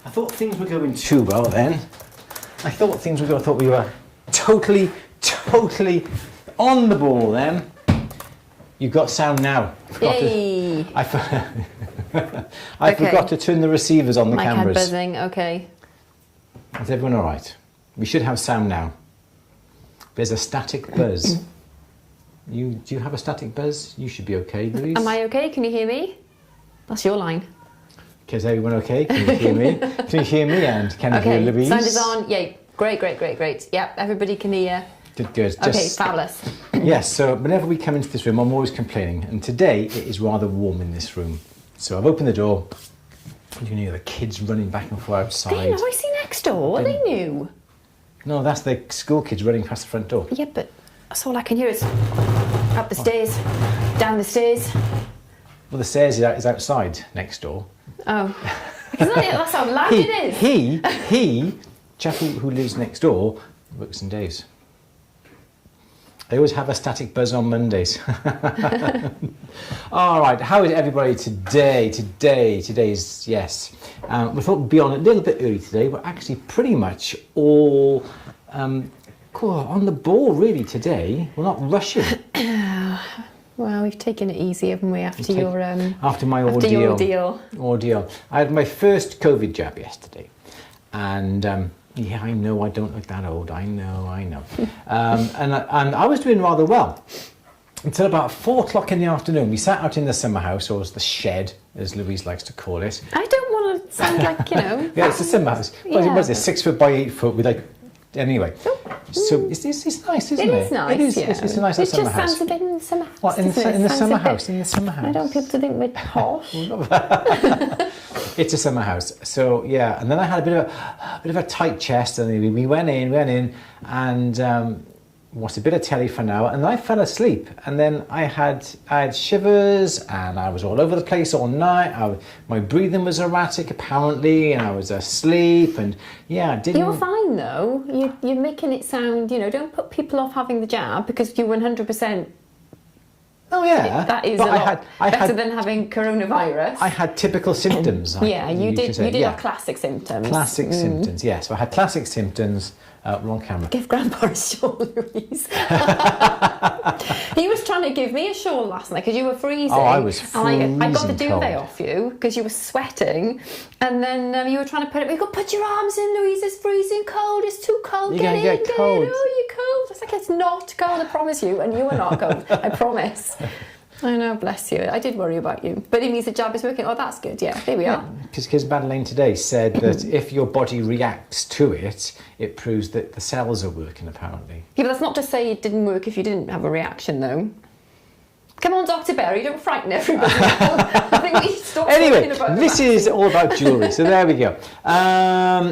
I thought things were going too well then. I thought we were totally on the ball then. You've got sound now. Yay! I forgot to turn the receivers on the cameras. Mic had buzzing, okay. Is everyone all right? We should have sound now. There's a static buzz. Do you have a static buzz? You should be okay, Louise. Am I okay? Can you hear me? That's your line. Okay, is everyone okay? Can you hear me? Can you hear me and can you hear Louise? Sound is on. Yay. Great. Yep, everybody can hear. Good. Okay, fabulous. Yes, so whenever we come into this room, I'm always complaining. And today, it is rather warm in this room. So I've opened the door. You can hear the kids running back and forth outside. They noisy next door. They knew. No, that's the school kids running past the front door. Yeah, but that's all I can hear is up the stairs, down the stairs. Well, the stairs is outside next door. Oh. That's how loud it is. He, chap who lives next door, works in days. They always have a static buzz on Mondays. All right, how is everybody today? Today's, yes. We thought we'd be on a little bit early today. We're actually pretty much all on the ball really today. We're not rushing. Well, we've taken it easy, haven't we, after my ordeal. I had my first COVID jab yesterday. And yeah, I know I don't look that old. I know. And I was doing rather well until about 4 o'clock in the afternoon. We sat out in the summer house, or the shed, as Louise likes to call it. I don't want to sound like, Yeah, it's a summer house. Yeah. What was it? 6 foot by 8 foot with anyway. So it's nice, isn't it? It is nice, yeah. It's a nice summer house. It just sounds a bit in the summer house. What, in the summer house? In the summer house. I don't want people to think we're posh. It's a summer house, so yeah. And then I had a bit of a tight chest, and we went in, and watched a bit of telly for an hour, and I fell asleep. And then I had shivers, and I was all over the place all night. My breathing was erratic apparently, and I was asleep, and yeah, I didn't. You're fine though. You're making it sound. Don't put people off having the jab because you 100%. Oh yeah, that is better than having coronavirus. I had typical symptoms. Yeah, you did. You did have classic symptoms. Classic symptoms, yes. So I had classic symptoms. We're on camera. Give Grandpa a shawl, Louise. He was trying to give me a shawl last night because you were freezing. Oh, I was freezing. I got the duvet off you because you were sweating, and then you were trying to put it. We got put your arms in, Louise. It's freezing cold. It's too cold. You're gonna get cold. Oh, you're cold. It's like it's not cold. I promise you, and you are not cold. I promise. I know, bless you. I did worry about you. But it means the jab is working. Oh, that's good. Yeah, there we are. Because Madeleine today said that if your body reacts to it, it proves that the cells are working, apparently. Yeah, but that's not to say it didn't work if you didn't have a reaction, though. Come on, Dr. Berry, don't frighten everybody. I think we stop talking about this is all about jewellery, so there we go.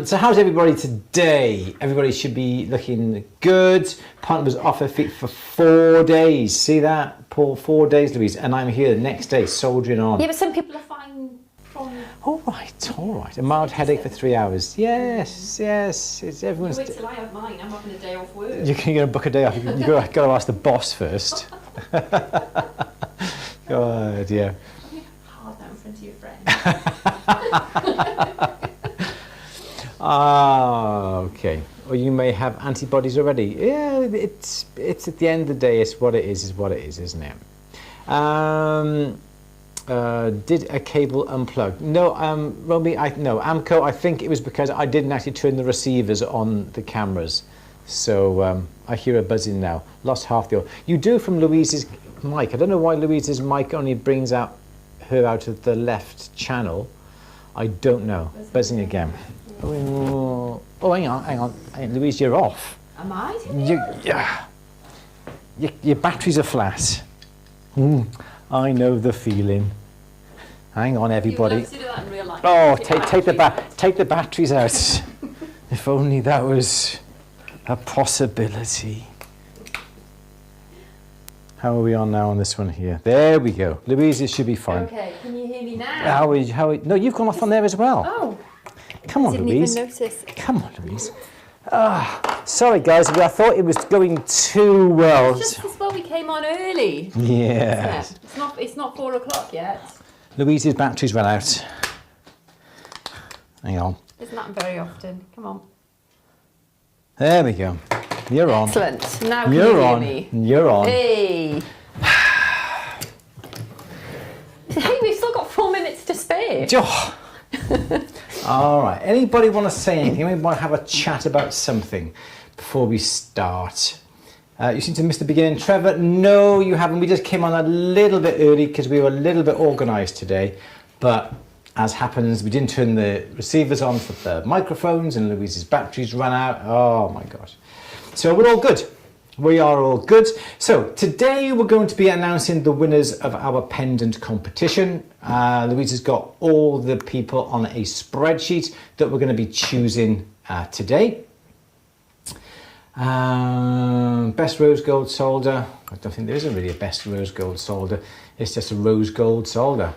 So how's everybody today? Everybody should be looking good. Partner was off her feet for 4 days. See that? Poor 4 days, Louise. And I'm here the next day, soldering on. Yeah, but some people are fine from... All right. A mild headache for 3 hours. Yes. It's everyone's... Wait till I have mine. I'm having a day off work. You're going to book a day off. You've got to ask the boss first. God, yeah. Hard now in front of your friend. Okay. Or you may have antibodies already. Yeah, it's at the end of the day, it's what it is what it is, isn't it? Did a cable unplug? No, Romy, no, Amco, I think it was because I didn't actually turn the receivers on the cameras. So I hear a buzzing now. Lost half the... You do from Louise's mic. I don't know why Louise's mic only brings her out of the left channel. I don't know. Buzzing again. Oh, hang on. Hey, Louise, you're off. Am I? Your batteries are flat. I know the feeling. Hang on, everybody. You do that in real life. Oh, take the batteries out. If only that was a possibility. How are we on now on this one here? There we go. Louise, it should be fine. Okay, can you hear me now? No, you've gone off on there as well. Oh. Come on, Louise. I didn't even notice. Come on, Louise. Sorry, guys, but I thought it was going too well. It's just as well we came on early. Yeah. It's not 4 o'clock yet. Louise's batteries ran out. Hang on. There's happen very often. Come on. There we go. You're on. Excellent. Now can You're you hear on. me? You're on. Hey. Hey, we've still got 4 minutes to spare. Oh. All right. Anybody want to say anything? Anybody want to have a chat about something before we start? You seem to miss the beginning. Trevor, no, you haven't. We just came on a little bit early because we were a little bit organised today. But as happens, we didn't turn the receivers on for the microphones and Louise's batteries ran out. Oh, my gosh. So we're all good. We are all good. So today we're going to be announcing the winners of our pendant competition. Louise has got all the people on a spreadsheet that we're going to be choosing today. Best rose gold solder. I don't think there is really a best rose gold solder. It's just a rose gold solder.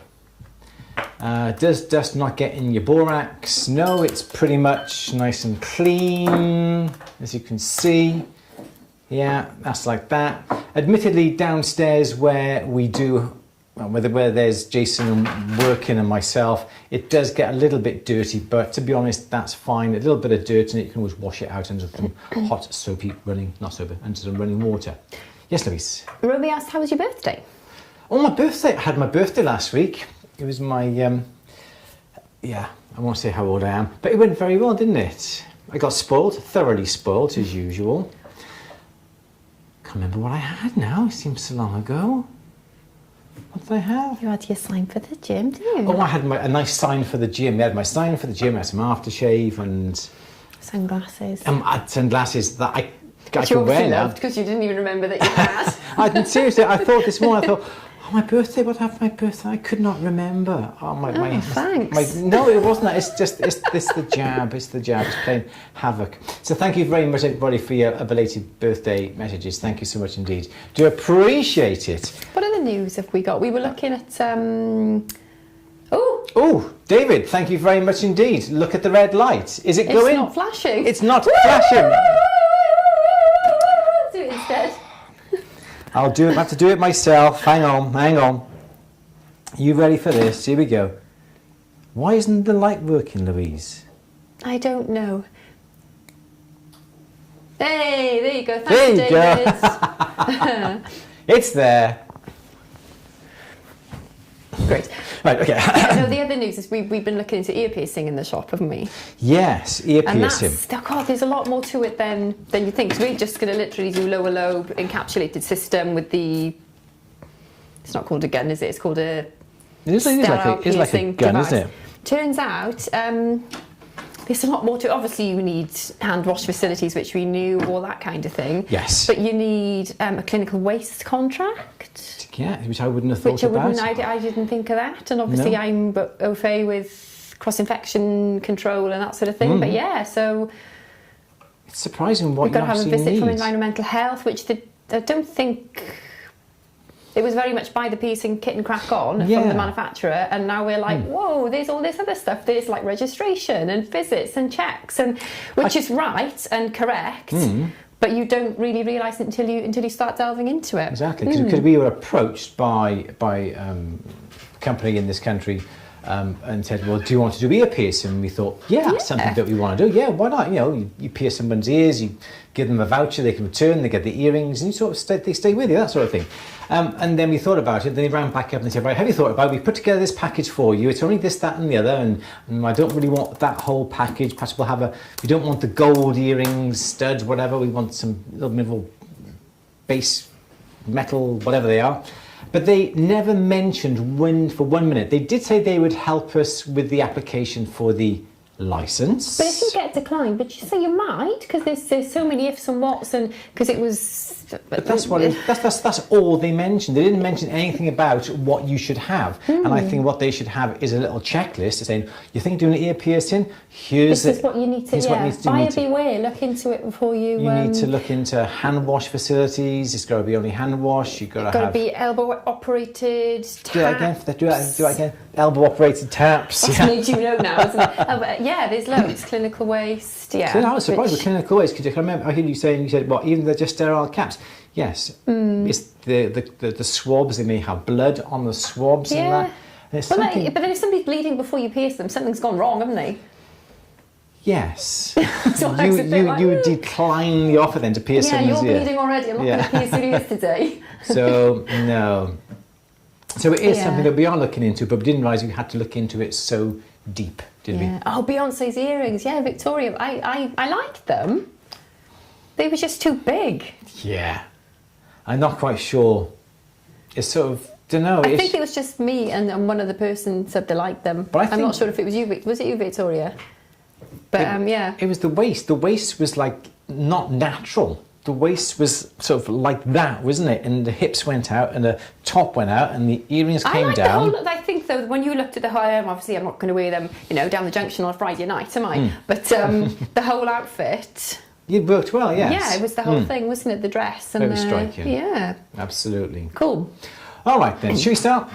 Does dust not get in your borax? No, it's pretty much nice and clean, as you can see. Yeah, that's like that. Admittedly, downstairs where we do, well, where there's Jason working and myself, it does get a little bit dirty, but to be honest, that's fine. A little bit of dirt and you can always wash it out under some hot, soapy, under some running water. Yes, Louise? Romy asked, how was your birthday? Oh, my birthday. I had my birthday last week. It was my, yeah, I won't say how old I am, but it went very well, didn't it? I got spoiled, thoroughly spoiled as usual. Can't remember what I had now. It seems so long ago. What did I have? You had your sign for the gym, didn't you? Oh, I had a nice sign for the gym. I had my sign for the gym. I had some aftershave and sunglasses. I had sunglasses that I Which can wear now. Because you didn't even remember that you had. I didn't, seriously. I thought this morning. I thought, oh, my birthday. What happened? My birthday. I could not remember. Oh, thanks. No, it wasn't that. It's just it's the jab. It's the jab. It's playing havoc. So thank you very much, everybody, for your belated birthday messages. Thank you so much indeed. Do appreciate it. What other news have we got? We were looking at. Oh, David, thank you very much indeed. Look at the red light. Is it going? It's not flashing. It's not flashing. Do it instead. I'll do it. I have to do it myself. Hang on. You ready for this? Here we go. Why isn't the light working, Louise? I don't know. Hey, there you go. Thanks, There you David. go. It's there. Great. Right, okay. No, the other news is we've been looking into ear piercing in the shop, haven't we? Yes, ear piercing. And God, there's a lot more to it than you think. So we're just going to literally do lower lobe encapsulated system with the. It's not called a gun, is it? It's called a. It's like a gun, device. isn't it? Turns out there's a lot more to it. Obviously, you need hand wash facilities, which we knew, all that kind of thing. Yes. But you need a clinical waste contract. Yeah, which I wouldn't have thought about. I didn't think of that. And obviously, No. I'm au fait with cross-infection control and that sort of thing. But yeah, so it's surprising what we've got you to have a actually visit need. from environmental health, which I don't think. It was very much buy the piercing kit and crack on from the manufacturer, and now we're like, whoa, there's all this other stuff. There's like registration and visits and checks, and which is right and correct, but you don't really realise it until you start delving into it. Exactly, because we were approached by a company in this country and said, well, do you want to do ear piercing? And we thought, yeah, something that we want to do. Yeah, why not? You know, you pierce someone's ears, you give them a voucher, they can return, they get the earrings, and you sort of they stay with you, that sort of thing. And then we thought about it, then they ran back up and they said, right, have you thought about it? We put together this package for you. It's only this, that and the other, and I don't really want that whole package. Perhaps we don't want the gold earrings, studs, whatever. We want some little base metal, whatever they are. But they never mentioned when, for 1 minute. They did say they would help us with the application for the license. But if you get declined, but you say you might, because there's so many ifs and whats, and because it was. But that's all they mentioned. They didn't mention anything about what you should have. And I think what they should have is a little checklist saying, you think you're doing an ear piercing? This is what you need to. Buyer beware. Look into it before you. You need to look into hand wash facilities. It's got to be only hand wash. You've got to be elbow operated. Do that again. Elbow operated taps. That's made you know now, isn't it? Yeah, there's loads. Clinical waste. Yeah. So I was surprised with clinical waste because I remember I heard you saying, you said, even they're just sterile caps. Yes, it's the swabs. They may have blood on the swabs and that. But then if somebody's bleeding before you pierce them, something's gone wrong, haven't they? Yes. So I was a bit like, you decline the offer then to pierce someone's ear. You're bleeding already. I'm not going to pierce your ears today. So, no. So it is something that we are looking into, but we didn't realise we had to look into it so deep, did we? Oh, Beyonce's earrings. Yeah, Victoria. I liked them. They were just too big. Yeah. I'm not quite sure. It's sort of, don't know. I think it was just me and one other person said they liked them. But I'm not sure if it was you. Was it you, Victoria? But yeah. It was the waist. The waist was like not natural. The waist was sort of like that, wasn't it? And the hips went out and the top went out and the earrings came down. I think though, when you looked at the whole, obviously I'm not going to wear them, down the junction on a Friday night, am I? But the whole outfit. It worked well, yes. Yeah, it was the whole thing, wasn't it? The dress and very striking. Yeah. Absolutely. Cool. All right then, should we start?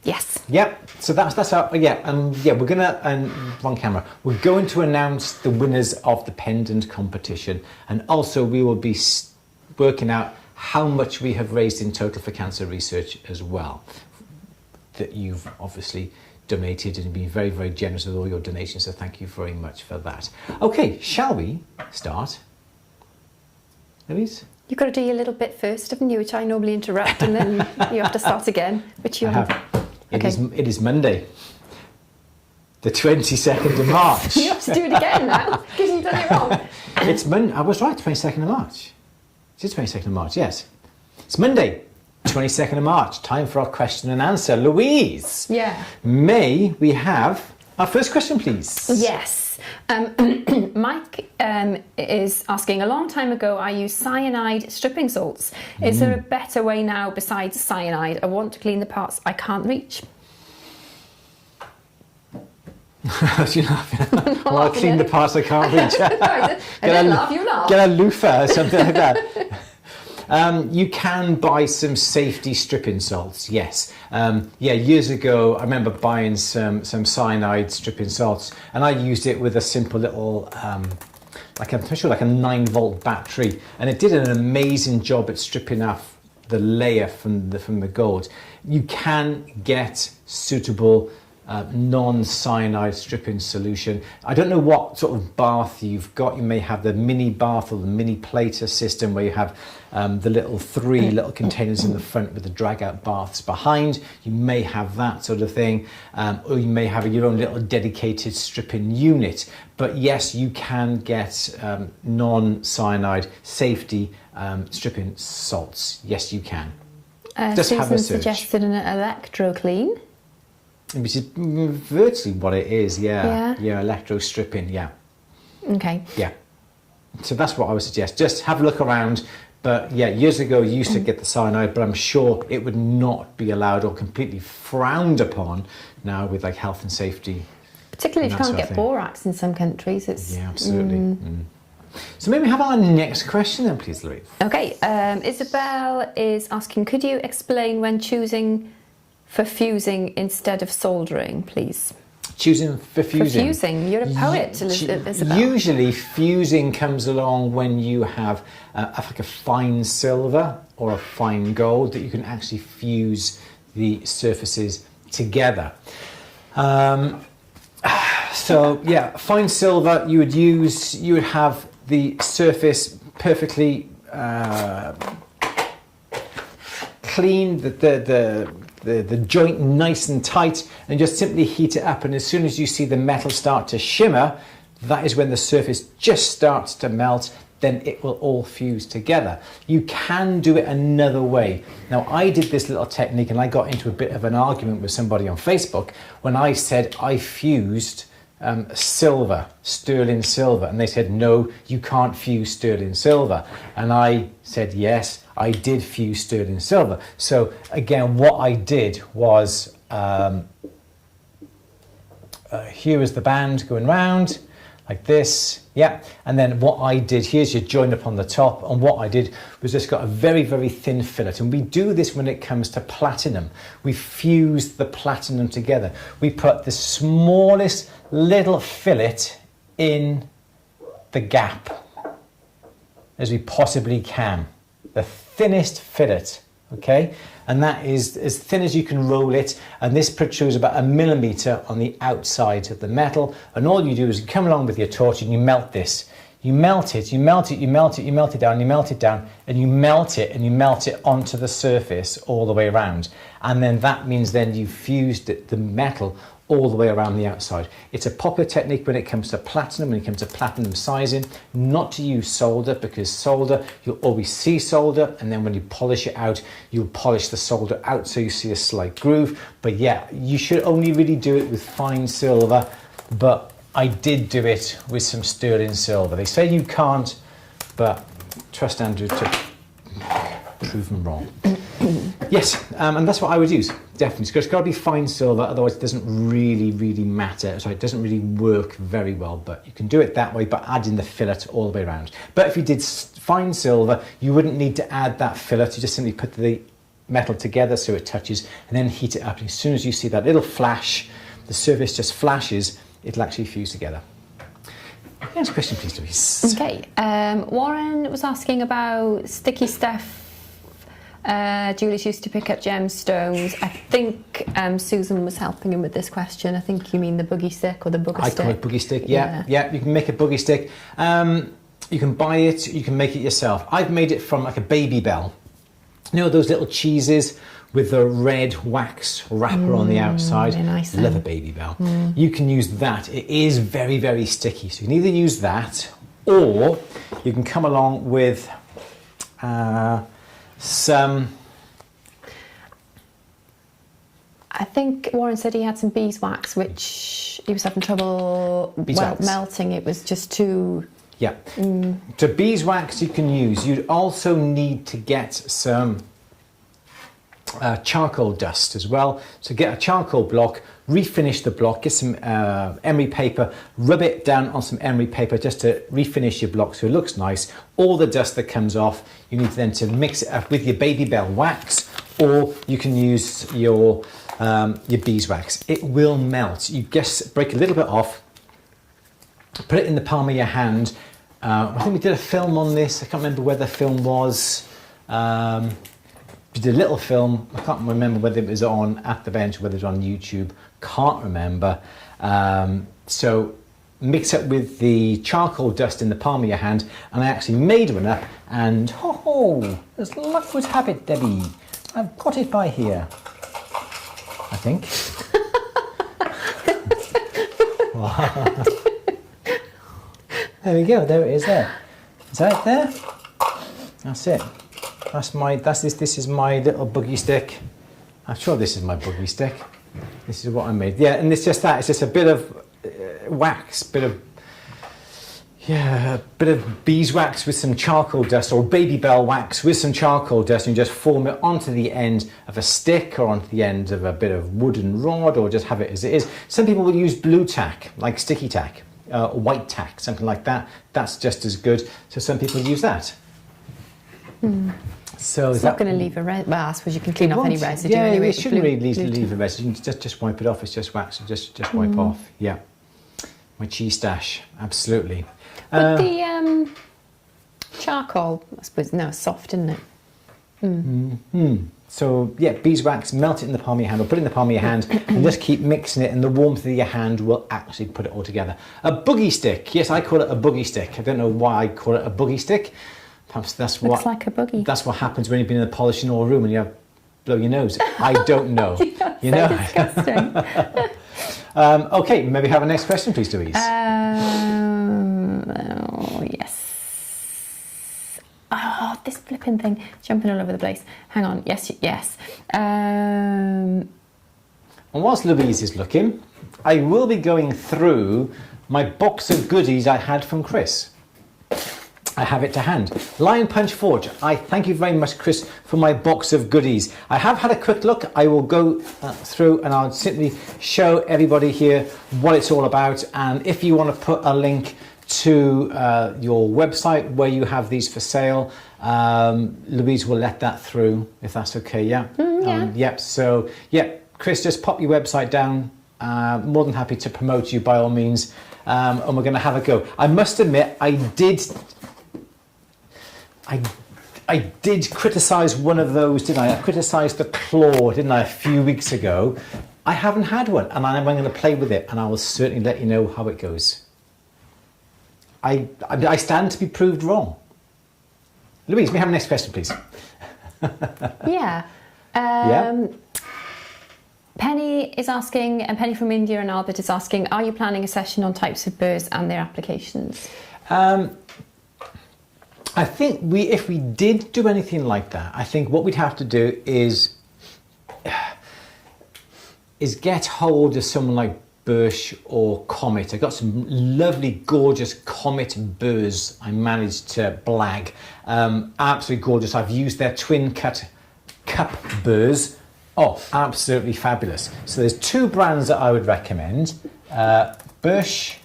Yes. Yep. So that's up. We're gonna wrong camera. We're going to announce the winners of the pendant competition, and also we will be working out how much we have raised in total for cancer research as well. That you've obviously donated and been very, very generous with all your donations. So thank you very much for that. Okay, shall we start? Louise? You've got to do your little bit first, haven't you? Which I normally interrupt, and then you have to start again. Which you have. It is Monday, the 22nd of March. You have to do it again now, because you've done it wrong. It's Monday. I was right, 22nd of March. It is 22nd of March, yes. It's Monday, 22nd of March. Time for our question and answer. Louise. Yeah. May we have our first question, please? Yes. Mike is asking, a long time ago I used cyanide stripping salts. Is there a better way now besides cyanide? I want to clean the parts I can't reach. You laugh. Well, I'll clean the parts I can't reach. I didn't laugh, you laugh. Get a loofah or something like that. You can buy some safety stripping salts, yes. Years ago, I remember buying some cyanide stripping salts, and I used it with a simple little, like a 9-volt battery, and it did an amazing job at stripping off the layer from the gold. You can get suitable non-cyanide stripping solution. I don't know what sort of bath you've got. You may have the mini bath or the mini plater system where you have the little 3 little containers in the front with the drag out baths behind. You may have that sort of thing, or you may have your own little dedicated stripping unit. But yes, you can get non-cyanide safety stripping salts. Yes, you can. Just have a search. Suggested an electro clean. Which is virtually what it is, yeah, electro stripping, yeah. Okay. Yeah. So that's what I would suggest. Just have a look around. But yeah, years ago you used to get the cyanide, but I'm sure it would not be allowed or completely frowned upon now with like health and safety. Particularly if you can't get borax in some countries. Yeah, absolutely. So maybe have our next question then, please, Louise. Okay. Isabel is asking, could you explain when choosing for fusing instead of soldering, please? Choosing for fusing. For fusing, you're a poet, Isabel. Usually fusing comes along when you have like a fine silver or a fine gold that you can actually fuse the surfaces together. So yeah, fine silver you would have the surface perfectly clean, the joint nice and tight, and just simply heat it up, and as soon as you see the metal start to shimmer, that is when the surface just starts to melt, then it will all fuse together. You can do it another way. Now, I did this little technique and I got into a bit of an argument with somebody on Facebook when I said I fused silver, sterling silver, and they said, no, you can't fuse sterling silver. And I said, yes, I did fuse sterling silver. So again, what I did was, here is the band going round like this, yeah. And then what I did, here's your join up on the top, and what I did was just got a very, very thin fillet. And we do this when it comes to platinum. We fuse the platinum together. We put the smallest little fillet in the gap as we possibly can. The thinnest fillet okay? And that is as thin as you can roll it, and this protrudes about 1 millimetre on the outside of the metal, and all you do is you come along with your torch and you melt this. You melt it, you melt it, you melt it, you melt it down, you melt it down, and you melt it, and you melt it onto the surface all the way around. And then that means then you've fused the metal all the way around the outside. It's a popular technique when it comes to platinum, when it comes to platinum sizing, not to use solder, because solder, you'll always see solder, and then when you polish it out, you'll polish the solder out so you see a slight groove. But yeah, you should only really do it with fine silver, but I did do it with some sterling silver. They say you can't, but trust Andrew to prove them wrong. Yes, and that's what I would use, definitely. It's got to be fine silver, otherwise it doesn't really matter. Sorry, it doesn't really work very well, but you can do it that way, but adding the fillet all the way around. But if you did fine silver, you wouldn't need to add that fillet. You just simply put the metal together so it touches, and then heat it up. And as soon as you see that little flash, the surface just flashes, it'll actually fuse together. Next question, please, Louise. Okay, Warren was asking about sticky stuff. Julie's used to pick up gemstones. I think Susan was helping him with this question. I think you mean the boogie stick or the booger stick. I call it boogie stick, yeah. You can make a boogie stick. You can buy it, you can make it yourself. I've made it from like a baby bell. You know those little cheeses with the red wax wrapper on the outside? Nice. Love a baby bell. You can use that. It is very sticky. So you can either use that, or you can come along with some... I think Warren said he had some beeswax, which he was having trouble melting. It was just too... Yeah. So beeswax you can use. You'd also need to get some charcoal dust as well. So get a charcoal block, refinish the block, get some emery paper, rub it down on some emery paper just to refinish your block so it looks nice. All the dust that comes off, you need then to mix it up with your baby bell wax, or you can use your beeswax. It will melt. You just break a little bit off, put it in the palm of your hand. I think we did a film on this. I can't remember where the film was. We did a little film. I can't remember whether it was on At the Bench, whether it was on YouTube. Can't remember. So mix it with the charcoal dust in the palm of your hand, and I actually made one up, and ho, as luck would have it, Debbie, I've got it by here, I think. There we go, there it is there. Is that it there? That's it. This is my little boogie stick. I'm sure this is my boogie stick. This is what I made. Yeah, and it's just that. It's just a bit of wax, bit of beeswax with some charcoal dust, or baby bell wax with some charcoal dust, and you just form it onto the end of a stick or onto the end of a bit of wooden rod, or just have it as it is. Some people will use blue tack, like sticky tack. White tack, something like that. That's just as good. So some people use that. So it's not going to leave a residue. Well, I suppose you can clean off any residue anyway. It shouldn't really leave a residue. You can just wipe it off. It's just wax. Just wipe off. Yeah. My cheese stash. Absolutely. But the charcoal, I suppose, no, it's soft, isn't it? So yeah, beeswax, melt it in the palm of your hand, or put it in the palm of your hand, and just keep mixing it, and the warmth of your hand will actually put it all together. A boogie stick. Yes, I call it a boogie stick. I don't know why I call it a boogie stick. Perhaps that's Looks like a boogie. That's what happens when you've been in the polishing all room and you blow your nose. I don't know. You know. Disgusting. Okay, maybe have a next question, please, Louise. Yes. Oh, this flipping thing, jumping all over the place. Hang on. Yes. And whilst Louise is looking, I will be going through my box of goodies I had from Chris. I have it to hand. Lion Punch Forge. I thank you very much, Chris, for my box of goodies. I have had a quick look. I will go through and I'll simply show everybody here what it's all about. And if you want to put a link to your website where you have these for sale, Louise will let that through, if that's okay. Yeah. Yep. So yeah, Chris, just pop your website down. More than happy to promote you by all means. And we're going to have a go. I must admit, I I did criticise one of those, didn't I? I criticised the claw, didn't I, a few weeks ago. I haven't had one, and I'm going to play with it, and I will certainly let you know how it goes. I stand to be proved wrong. Louise, may I have the next question, please? Yeah. Penny is asking, and Penny from India and Albert is asking, are you planning a session on types of burrs and their applications? I think if we did do anything like that, I think what we'd have to do is get hold of someone like Birch or Comet. I got some lovely, gorgeous Comet burrs I managed to blag. Absolutely gorgeous. I've used their twin cut cup burrs. Oh, absolutely fabulous. So there's two brands that I would recommend. Birch.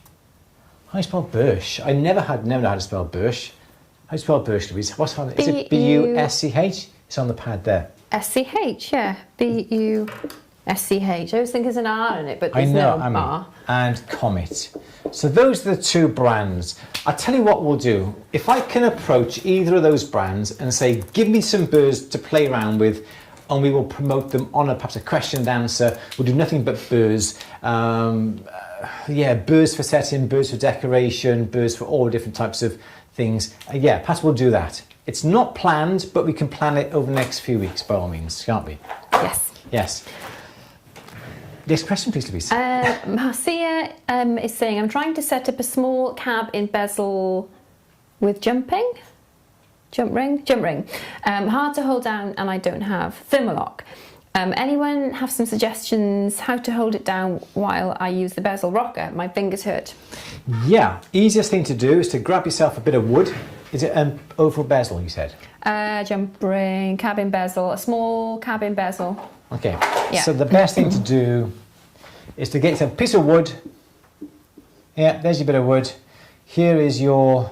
How do you spell Birch? I never know how to spell Birch. How do you spell Birch, Louise? What's on it? Is it B-U-S-C-H? It's on the pad there. S-C-H, yeah. B-U-S-C-H. I always think there's an R in it, but there's no R. And Comet. So those are the two brands. I'll tell you what we'll do. If I can approach either of those brands and say, give me some burrs to play around with, and we will promote them on perhaps a question and answer. We'll do nothing but burrs. Burrs for setting, burrs for decoration, burrs for all different types of things. Perhaps we'll do that. It's not planned, but we can plan it over the next few weeks, by all means, can't we? Yes. Yes. Next question, please, Louise. Marcia is saying, I'm trying to set up a small cab in bezel with jump ring. Hard to hold down, and I don't have thermalock. Anyone have some suggestions how to hold it down while I use the bezel rocker? My fingers hurt. Yeah, easiest thing to do is to grab yourself a bit of wood. Is it an oval bezel, you said? Jump ring, cabin bezel, a small cabin bezel. Okay, yeah. So the best thing to do is to get yourself a piece of wood. Yeah, there's your bit of wood. Here is your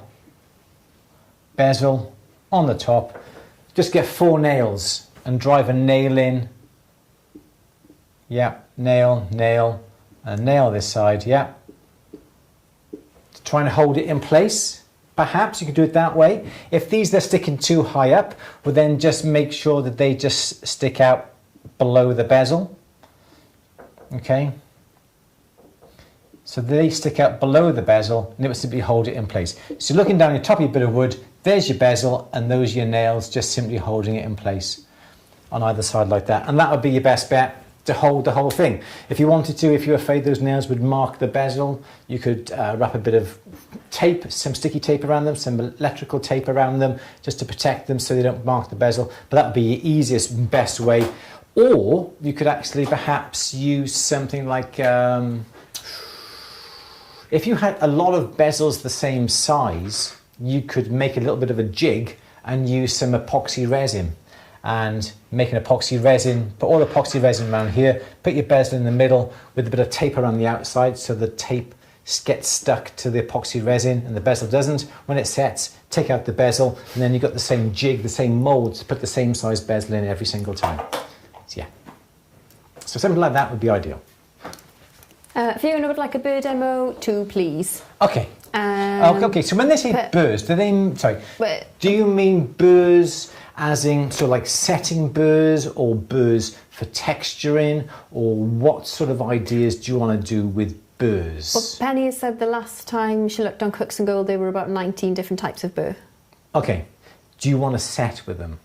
bezel on the top. Just get 4 nails and drive a nail in. Yeah, nail, and nail this side, yeah. Trying to hold it in place. Perhaps you could do it that way. If these are sticking too high up, well then just make sure that they just stick out below the bezel. Okay. So they stick out below the bezel and it will simply hold it in place. So looking down your top of your bit of wood, there's your bezel and those are your nails, just simply holding it in place on either side like that. And that would be your best bet to hold the whole thing. If you wanted to, if you're afraid those nails would mark the bezel, you could wrap a bit of tape, some sticky tape around them, some electrical tape around them, just to protect them so they don't mark the bezel. But that would be your easiest and best way. Or you could actually perhaps use something like, if you had a lot of bezels the same size, you could make a little bit of a jig and use some epoxy resin. And make an epoxy resin, put all the epoxy resin around here, put your bezel in the middle with a bit of tape around the outside so the tape gets stuck to the epoxy resin and the bezel doesn't. When it sets, take out the bezel and then you've got the same jig, the same mould to put the same size bezel in every single time. So yeah, so something like that would be ideal. Fiona would like a burr demo too, please. Okay. Okay, so when they say burrs, do you mean burrs as in sort of like setting burrs or burrs for texturing, or what sort of ideas do you want to do with burrs? Well, Penny has said the last time she looked on Cooks and Gold there were about 19 different types of burr. Okay, do you want to set with them?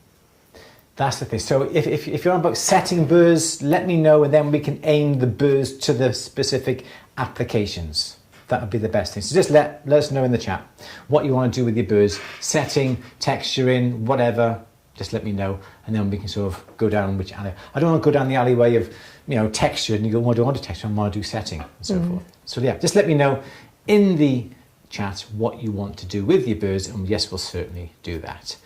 That's the thing. So if you're on about setting burrs, let me know and then we can aim the burrs to the specific applications. That would be the best thing. So just let us know in the chat what you want to do with your burrs, setting, texturing, whatever. Just let me know, and then we can sort of go down which alley. I don't want to go down the alleyway of, texture, and you go, well, I don't want to texture, I want to do setting, and so forth. So yeah, just let me know in the chat what you want to do with your burrs, and yes, we'll certainly do that.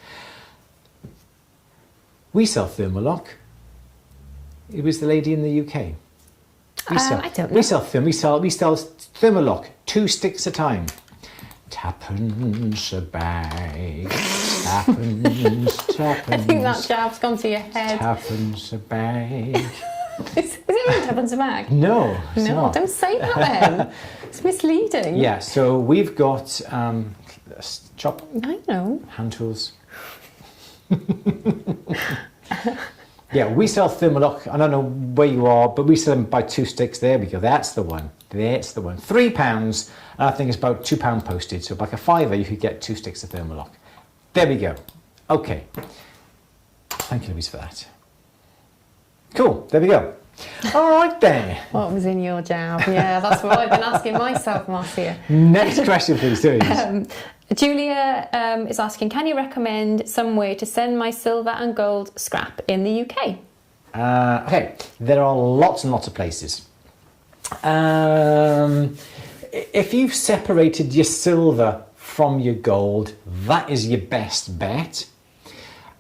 We sell Thermalock. It was the lady in the UK. I don't know. We sell Thermalock, 2 sticks a time. Tuppence a bag, tuppence. I think that jab's gone to your head. Tuppence a bag. Is it really tuppence a bag? No, it's no, not. Don't say that then. It's misleading. Yeah, so we've got chop. I know. Hand tools. Yeah, we sell Thermalock. I don't know where you are, but we sell them by 2 sticks. There we go. That's the one. That's the one. £3. And I think it's about £2 postage. So like a £5, you could get 2 sticks of Thermalock. There we go. Okay. Thank you, Louise, for that. Cool. There we go. All right then. What was in your jab? Yeah, that's what I've been asking myself, Marcia. Next question, please, Louise. Julia is asking, can you recommend some way to send my silver and gold scrap in the UK? Okay, there are lots and lots of places. If you've separated your silver from your gold, that is your best bet.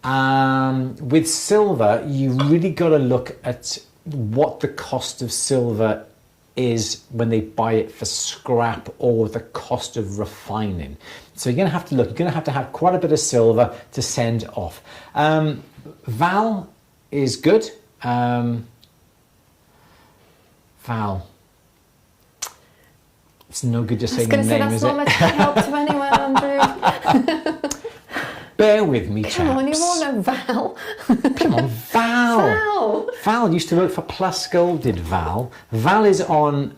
With silver, you really got to look at what the cost of silver is when they buy it for scrap or the cost of refining. So you're going to have to look, you're going to have quite a bit of silver to send off. Val is good. Val. It's no good just saying the name, is it? I was going to say that's not much help to anyone, Andrew. Bear with me, chaps. Come on, you all know Val. Come on, Val. Val. Val used to work for Plus Gold, did Val. Val is on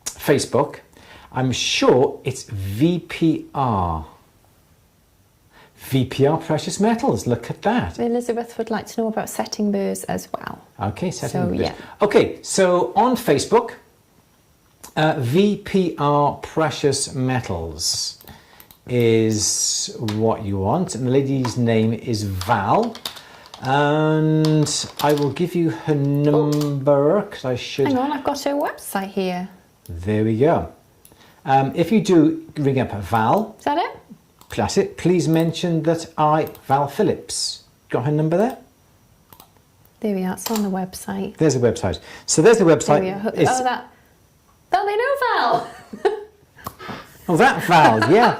Facebook. I'm sure it's VPR. VPR Precious Metals, look at that. Elizabeth would like to know about setting burrs as well. Okay, setting burrs. Yeah. Okay, so on Facebook, VPR Precious Metals is what you want, and the lady's name is Val, and I will give you her number because I should. Hang on, I've got her website here. There we go. If you do ring up Val, Is that it? that's it. Please mention that Val Phillips. Got her number there? There we are. It's on the website. There's the website. So there's the website. There we are. Oh, they know Val. Oh, that Val, yeah.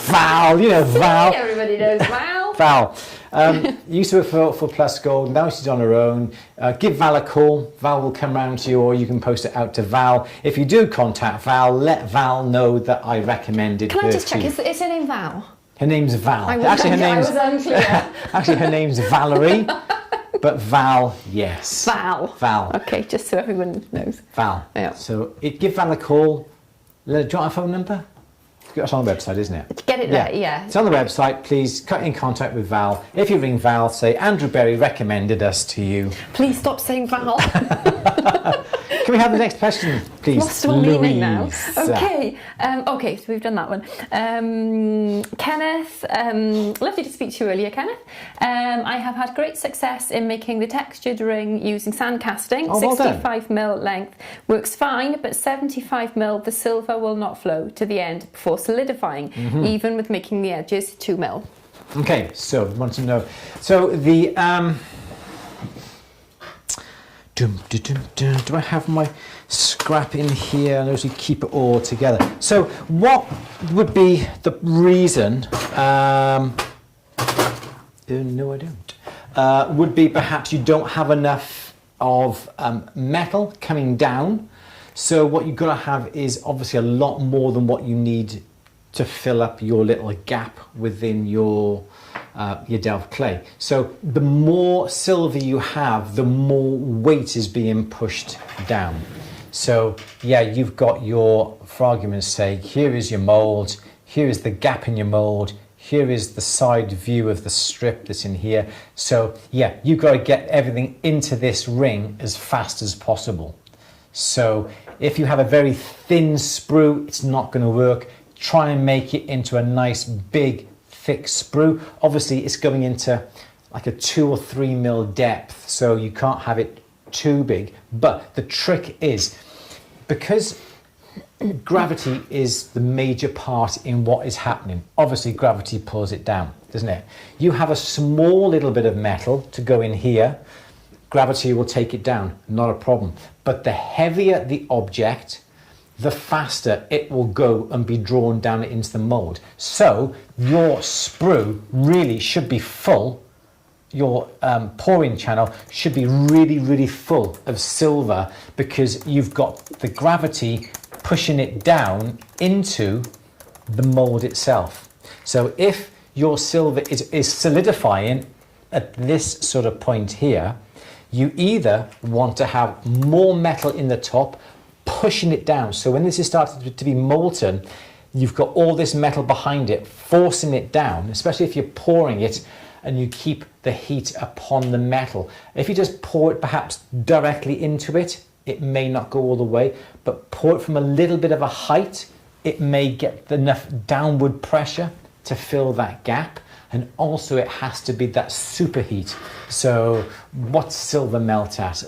Val, you know, Val. Everybody knows Val. Val. Used to work for Plus Gold, now she's on her own. Give Val a call. Val will come round to you, or you can post it out to Val. If you do contact Val, let Val know that I recommended her. Can I just check, is her name Val? Her name's Val. I was unclear. Actually, her name's Valerie, but Val, yes. Val. Okay, just so everyone knows. Val. Yeah. So give Val a call. Do you want a phone number? It's on the website, isn't it? Get it there, yeah. It's on the website. Please get in contact with Val. If you ring Val, say Andrew Berry recommended us to you. Please stop saying Val. Can we have the next question, please? Lost all meaning now. Louise. Okay. Okay, so we've done that one. Kenneth, lovely to speak to you earlier, Kenneth. I have had great success in making the textured ring using sand casting. Oh, well done. 65mm length works fine, but 75mm the silver will not flow to the end before solidifying, even with making the edges 2mm. Okay, so I want to know. So the do I have my scrap in here? I usually keep it all together. So what would be the reason? No, I don't. Would be perhaps you don't have enough of metal coming down. So what you've got to have is obviously a lot more than what you need to fill up your little gap within your delved clay. So the more silver you have, the more weight is being pushed down. So yeah, you've got your, for argument's sake, here is your mould, here is the gap in your mould, here is the side view of the strip that's in here. So yeah, you've got to get everything into this ring as fast as possible. So if you have a very thin sprue, it's not going to work. Try and make it into a nice big thick sprue. Obviously it's going into like a 2 or 3 mil depth, so you can't have it too big. But the trick is, because gravity is the major part in what is happening, obviously gravity pulls it down, doesn't it? You have a small little bit of metal to go in here, gravity will take it down, not a problem. But the heavier the object, the faster it will go and be drawn down into the mould. So your sprue really should be full, your pouring channel should be really, really full of silver, because you've got the gravity pushing it down into the mould itself. So if your silver is solidifying at this sort of point here, you either want to have more metal in the top, pushing it down. So when this is starting to be molten, you've got all this metal behind it, forcing it down, especially if you're pouring it and you keep the heat upon the metal. If you just pour it perhaps directly into it, it may not go all the way, but pour it from a little bit of a height, it may get enough downward pressure to fill that gap. And also it has to be that superheat. So what's silver melt at?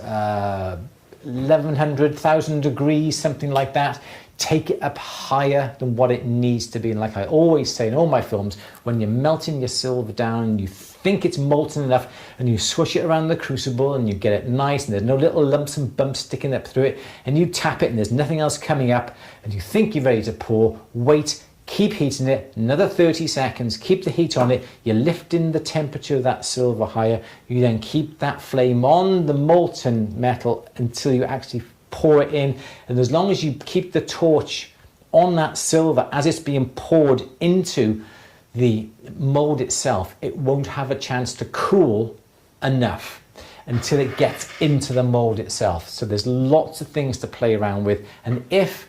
1100, 1000 degrees, something like that. Take it up higher than what it needs to be. And like I always say in all my films, when you're melting your silver down, you think it's molten enough, and you swish it around the crucible and you get it nice and there's no little lumps and bumps sticking up through it, and you tap it and there's nothing else coming up, and you think you're ready to pour, wait, keep heating it, another 30 seconds, keep the heat on it, you're lifting the temperature of that silver higher, you then keep that flame on the molten metal until you actually pour it in, and as long as you keep the torch on that silver as it's being poured into the mold itself, it won't have a chance to cool enough until it gets into the mold itself. So there's lots of things to play around with, and if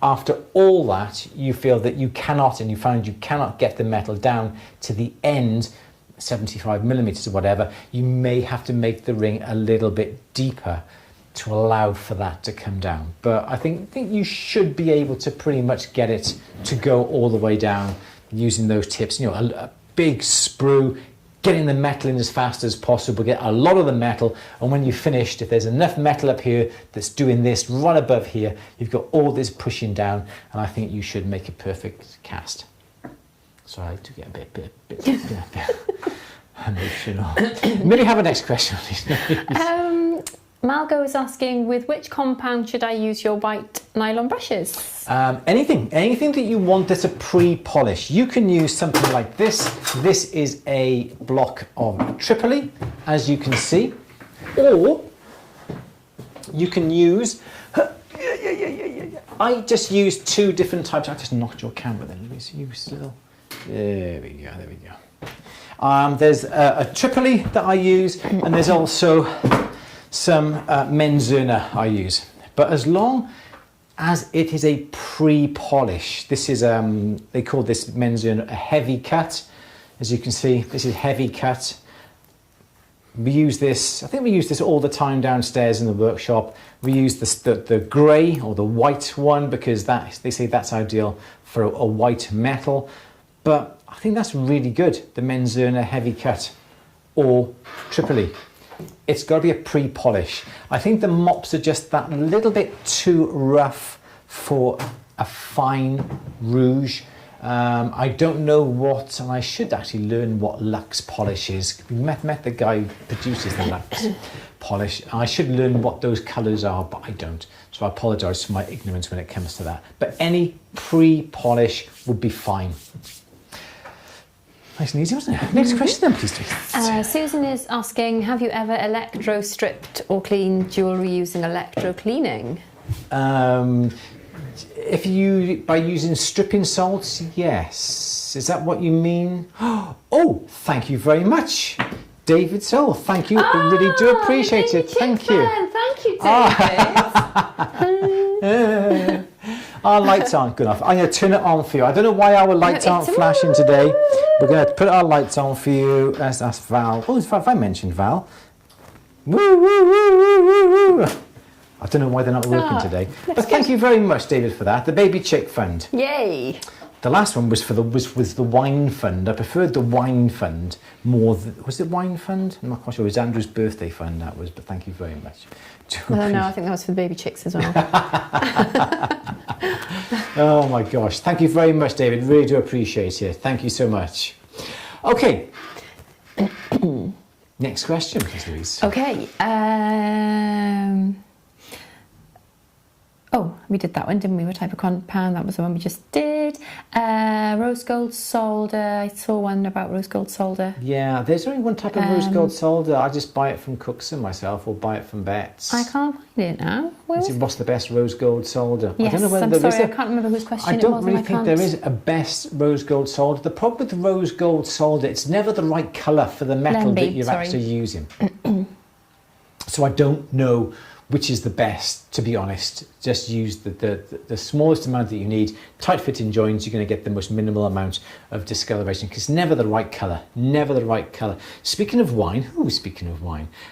after all that you feel that you cannot, and you find you cannot get the metal down to the end, 75 millimeters or whatever, you may have to make the ring a little bit deeper to allow for that to come down. But I think you should be able to pretty much get it to go all the way down using those tips. You know, a big sprue, getting the metal in as fast as possible, get a lot of the metal, and when you've finished, if there's enough metal up here that's doing this right above here, you've got all this pushing down, and I think you should make a perfect cast. Sorry to get a bit emotional. Maybe have a next question, please. Malgo is asking, with which compound should I use your white nylon brushes? Anything that you want that's a pre-polish. You can use something like this. This is a block of Tripoli, as you can see. Or you can use, I just used two different types. I just knocked your camera then, Louise. You still, there we go. There's a Tripoli that I use, and there's also some Menzurna I use, but as long as it is a pre-polish, this is they call this Menzurna a heavy cut. As you can see, this is heavy cut. We use this, I think we use this all the time downstairs in the workshop. We use the grey or the white one because they say that's ideal for a white metal, but I think that's really good, the Menzurna heavy cut or Tripoli. It's got to be a pre-polish. I think the mops are just that little bit too rough for a fine rouge. I don't know what, and I should actually learn what Lux polish is. We met the guy who produces the Lux polish. I should learn what those colours are, but I don't. So I apologise for my ignorance when it comes to that. But any pre-polish would be fine. Nice and easy, wasn't it? Next question then, please. Susan is asking, have you ever electro stripped or cleaned jewellery using electro cleaning? If you, by using stripping salts, yes. Is that what you mean? Oh, thank you very much, David Soul. Thank you. I really do appreciate it. Thank you. Thank you, David. Our lights aren't good enough. I'm going to turn it on for you. I don't know why our lights aren't flashing today. We're going to put our lights on for you. Let's ask Val. Oh, have I mentioned Val? Woo, woo, woo, woo, woo, woo. I don't know why they're not working today. But thank you very much, David, for that. The Baby Chick Fund. Yay. The last one was was the Wine Fund. I preferred the Wine Fund more. Was it Wine Fund? I'm not quite sure. It was Andrew's birthday fund, that was. But thank you very much. No, I think that was for the baby chicks as well. Oh my gosh. Thank you very much, David. Really do appreciate it. Thank you so much. Okay. Next question, please, Louise. Okay. Oh, we did that one, didn't we? What type of compound? That was the one we just did. Rose gold solder. I saw one about rose gold solder. Yeah, there's only one type of rose gold solder. I just buy it from Cookson myself, or buy it from Betts. I can't find it now. What's the best rose gold solder? Yes, I don't know whether I'm sorry, I can't remember whose question it was. I don't really think there is a best rose gold solder. The problem with rose gold solder, it's never the right colour for the metal that you're actually using. So I don't know which is the best, to be honest. Just use the smallest amount that you need. Tight fitting joints, you're going to get the most minimal amount of discoloration, because it's never the right colour, never the right colour. Speaking of wine,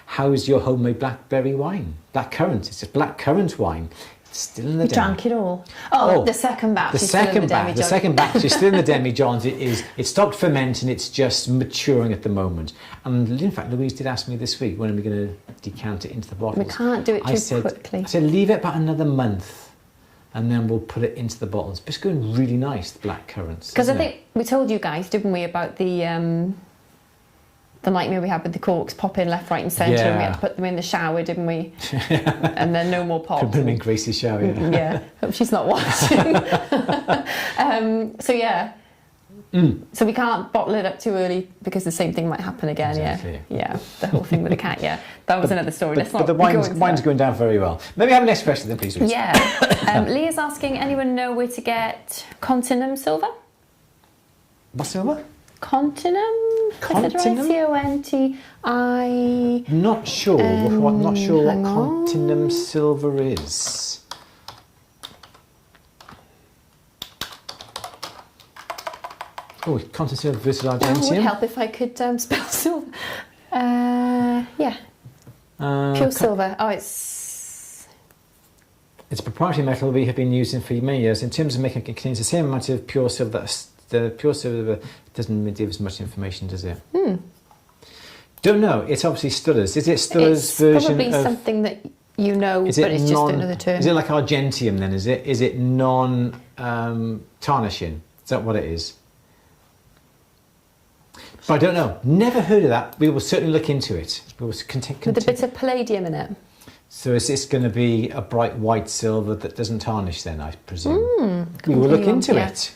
how is your homemade blackberry wine? Blackcurrant, it's a blackcurrant wine. It's still in the demi. Drank it all. Oh, the second batch. The second batch is still in the demi-johns. It stopped fermenting. It's just maturing at the moment. And in fact, Louise did ask me this week, when are we going to decant it into the bottles? We can't do it too quickly. I said leave it about another month, and then we'll put it into the bottles. It's going really nice, the black currants. Because I think we told you guys, didn't we, about the nightmare we had with the corks popping left, right and centre, and we had to put them in the shower, didn't we? And then no more pops. Put them in Gracie's shower, yeah. Hope she's not watching. So we can't bottle it up too early, because the same thing might happen again. Exactly. Yeah, the whole thing with the cat. Yeah, that was another story. But the wine's going down very well. Maybe have a next question then, please. Louise. Yeah. Leah's asking, anyone know where to get Continum silver? What silver? Continum? C-O-N-T-I... Not sure. Not sure what Continum silver is. Oh, Continum silver versus Argentium. It would help if I could spell silver. Yeah. Pure silver. Oh, it's a proprietary metal we have been using for many years. In terms of making it, contains the same amount of pure silver. The pure silver doesn't give us much information, does it? Don't know. It's obviously Stuller's. Is it Stuller's version of... It's probably something that you know, but it's just another term. Is it like Argentium then, is it? Is it non-tarnishing? Is that what it is? But I don't know. Never heard of that. We will certainly look into it. We will with a bit of palladium in it. So is this going to be a bright white silver that doesn't tarnish then, I presume? We will look into it.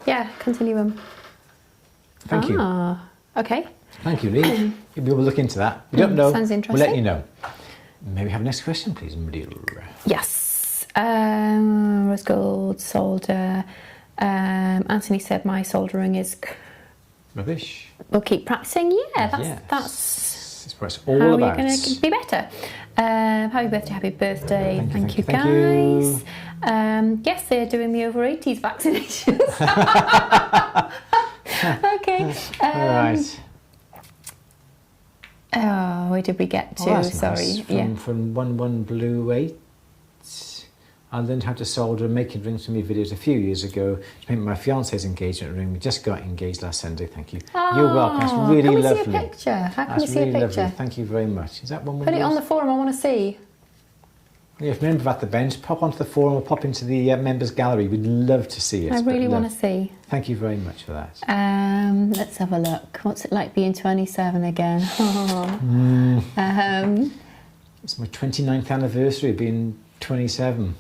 Yeah, continuum. Thank you. Okay. Thank you, Lee. We will look into that. We don't know. Sounds interesting. We'll let you know. May we have a next question, please, Maria? Yes. Rose gold solder. Anthony said my soldering is rubbish. We'll keep practicing. Yeah, that's what it's all how about. You're going to be better. Happy birthday. Thank you, guys. Thank you. Yes, they're doing the over 80s vaccinations. Okay. All right. Oh, where did we get to? Sorry. Nice. From 11Blue8. I learned how to solder and making rings for me videos a few years ago to make my fiance's engagement ring. We just got engaged last Sunday, thank you. You're welcome. That's really lovely. Can we see a picture? How can we see a picture? Lovely. Thank you very much. Is that one? Put it on the forum, I want to see. Yeah, if you're a member at the bench, pop onto the forum or pop into the members gallery. We'd love to see it. I really want to see. Thank you very much for that. Let's have a look. What's it like being 27 again? It's my 29th anniversary of being 27.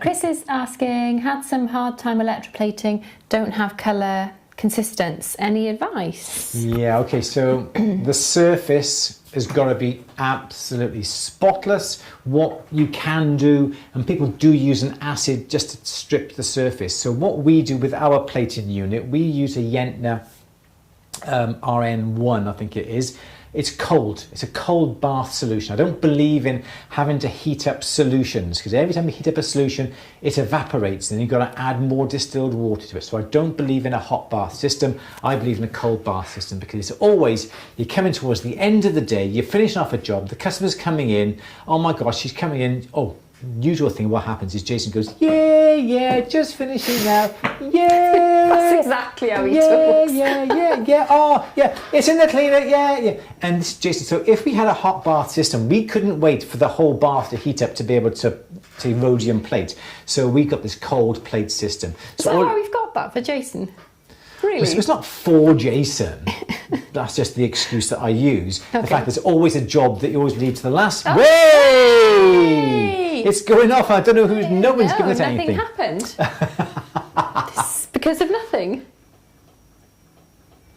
Chris is asking, had some hard time electroplating, don't have colour consistence. Any advice? Yeah, okay, so the surface has got to be absolutely spotless. What you can do, and people do use an acid just to strip the surface. So what we do with our plating unit, we use a Yentner RN1, I think it is. It's cold. It's a cold bath solution. I don't believe in having to heat up solutions, because every time you heat up a solution, it evaporates and you've got to add more distilled water to it. So I don't believe in a hot bath system. I believe in a cold bath system, because it's always, you're coming towards the end of the day, you're finishing off a job, the customer's coming in, oh my gosh, she's coming in, oh, usual thing, what happens is Jason goes, yeah, just finishing now, yeah. That's exactly how he talks. Yeah, oh, yeah, it's in the cleaner, yeah. And this is Jason, so if we had a hot bath system, we couldn't wait for the whole bath to heat up to be able to rhodium plate. So we got this cold plate system. Is that why we've got that for Jason? Really? So it's not for Jason. That's just the excuse that I use. Okay. The fact there's always a job that you always leave to the last. Oh. Way! It's going off. I don't know who's. No one's given it anything. Nothing happened. because of nothing.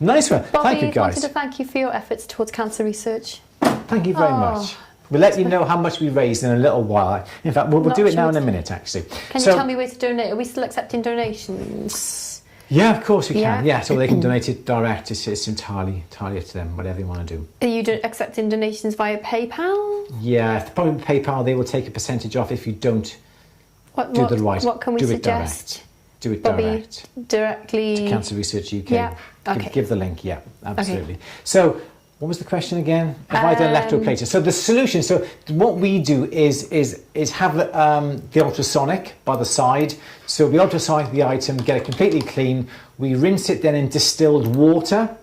Nice one. Bobby, Thank you, guys. wanted to thank you for your efforts towards cancer research. Thank you very much. We'll let you know how much we raised in a little while. In fact, we'll do it now in a minute, actually. Can you tell me where to donate? Are we still accepting donations? Yeah, of course we can. Yeah, so they can donate it direct. It's entirely up to them, whatever they want to do. Are you accepting donations via PayPal? Yeah, probably PayPal, they will take a percentage off if you don't do the right. What can we suggest? Direct. Do it Bobby, direct. Directly. To Cancer Research UK. Yeah. Okay. Give the link. Yeah, absolutely. Okay. So, what was the question again? Have I done electroplating? So the solution. So what we do is have the ultrasonic by the side. So we ultrasonic the item, get it completely clean. We rinse it then in distilled water.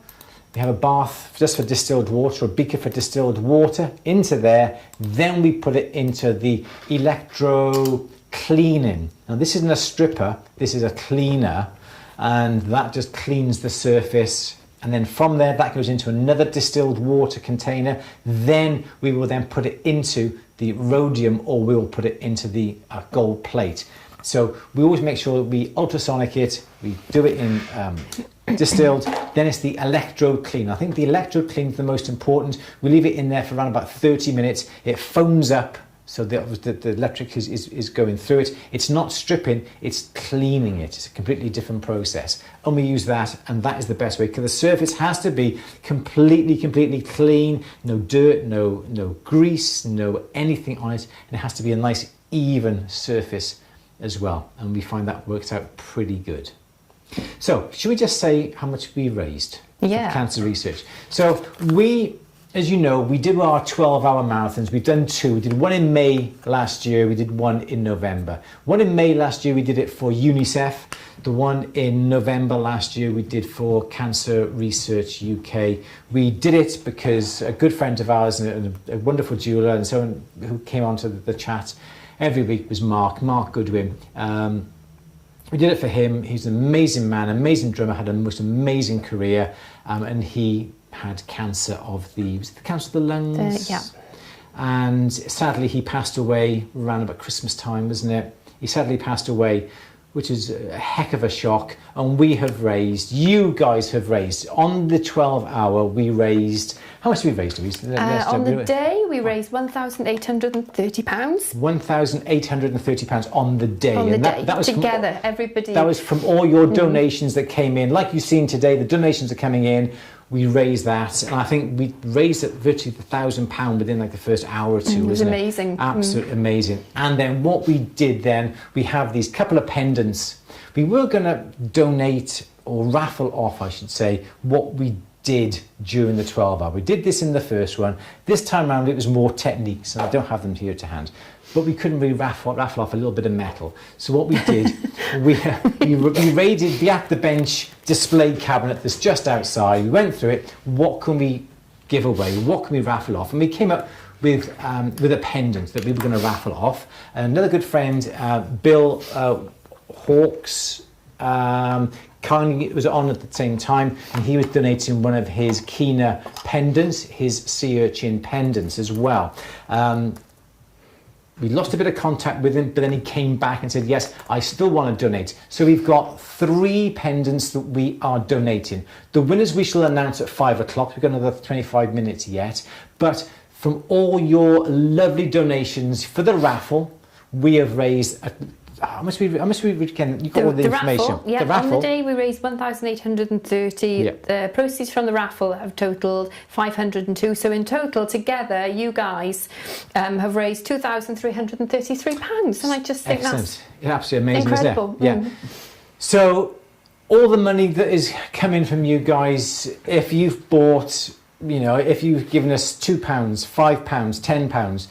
We have a bath just for distilled water, a beaker for distilled water into there. Then we put it into the electro cleaning. Now this isn't a stripper, this is a cleaner, and that just cleans the surface, and then from there that goes into another distilled water container. Then we will then put it into the rhodium, or we'll put it into the gold plate. So we always make sure that we ultrasonic it, we do it in distilled, then it's the electrode clean. I think the electrode clean is the most important. We leave it in there for around about 30 minutes. It foams up, so the electric is going through it. It's not stripping, it's cleaning it. It's a completely different process. And we use that, and that is the best way, because the surface has to be completely clean, no dirt, no grease, no anything on it, and it has to be a nice even surface as well. And we find that works out pretty good. So, should we just say how much we raised for Cancer Research? So we, as you know, we did our 12-hour marathons. We've done two. We did one in May last year. We did one in November. One in May last year, we did it for UNICEF. The one in November last year, we did for Cancer Research UK. We did it because a good friend of ours, and a wonderful jeweller, and someone who came onto the chat every week was Mark Goodwin. We did it for him. He's an amazing man, amazing drummer, had a most amazing career, and he had cancer of the cancer of the lungs? Yeah. And sadly he passed away around about Christmas time, wasn't it? He sadly passed away, which is a heck of a shock. And we have raised, you guys have raised, on the 12-hour we raised, how much did we raise, Louise? On the day we raised £1,830. £1,830 on the day. On the and day, that was together, everybody. That was from all your donations that came in. Like you've seen today, the donations are coming in. We raised that, and I think we raised it virtually £1,000 within like the first hour or two. It was amazing. Absolutely amazing. And then what we did then, we have these couple of pendants. We were going to donate, or raffle off, I should say, what we did during the 12-hour. We did this in the first one. This time around it was more techniques, and I don't have them here to hand. But we couldn't really raffle off a little bit of metal. So what we did, we raided the At the Bench display cabinet that's just outside. We went through it. What can we give away? What can we raffle off? And we came up with a pendant that we were going to raffle off. And another good friend, Bill Hawkes, kindly was on at the same time, and he was donating one of his Kina pendants, his sea urchin pendants as well. We lost a bit of contact with him, but then he came back and said, yes, I still want to donate. So we've got 3 pendants that we are donating. The winners we shall announce at 5 o'clock. We've got another 25 minutes yet. But from all your lovely donations for the raffle, we have raised... How much we can, you got all the information. Raffle, yeah, the raffle. On the day we raised 1,830. Yep. The proceeds from the raffle have totaled 502. So in total, together, you guys have raised £2,333. And I just think that's absolutely amazing, incredible. Isn't it? Yeah. So all the money that is coming from you guys, if you've bought, if you've given us £2, £5, £10.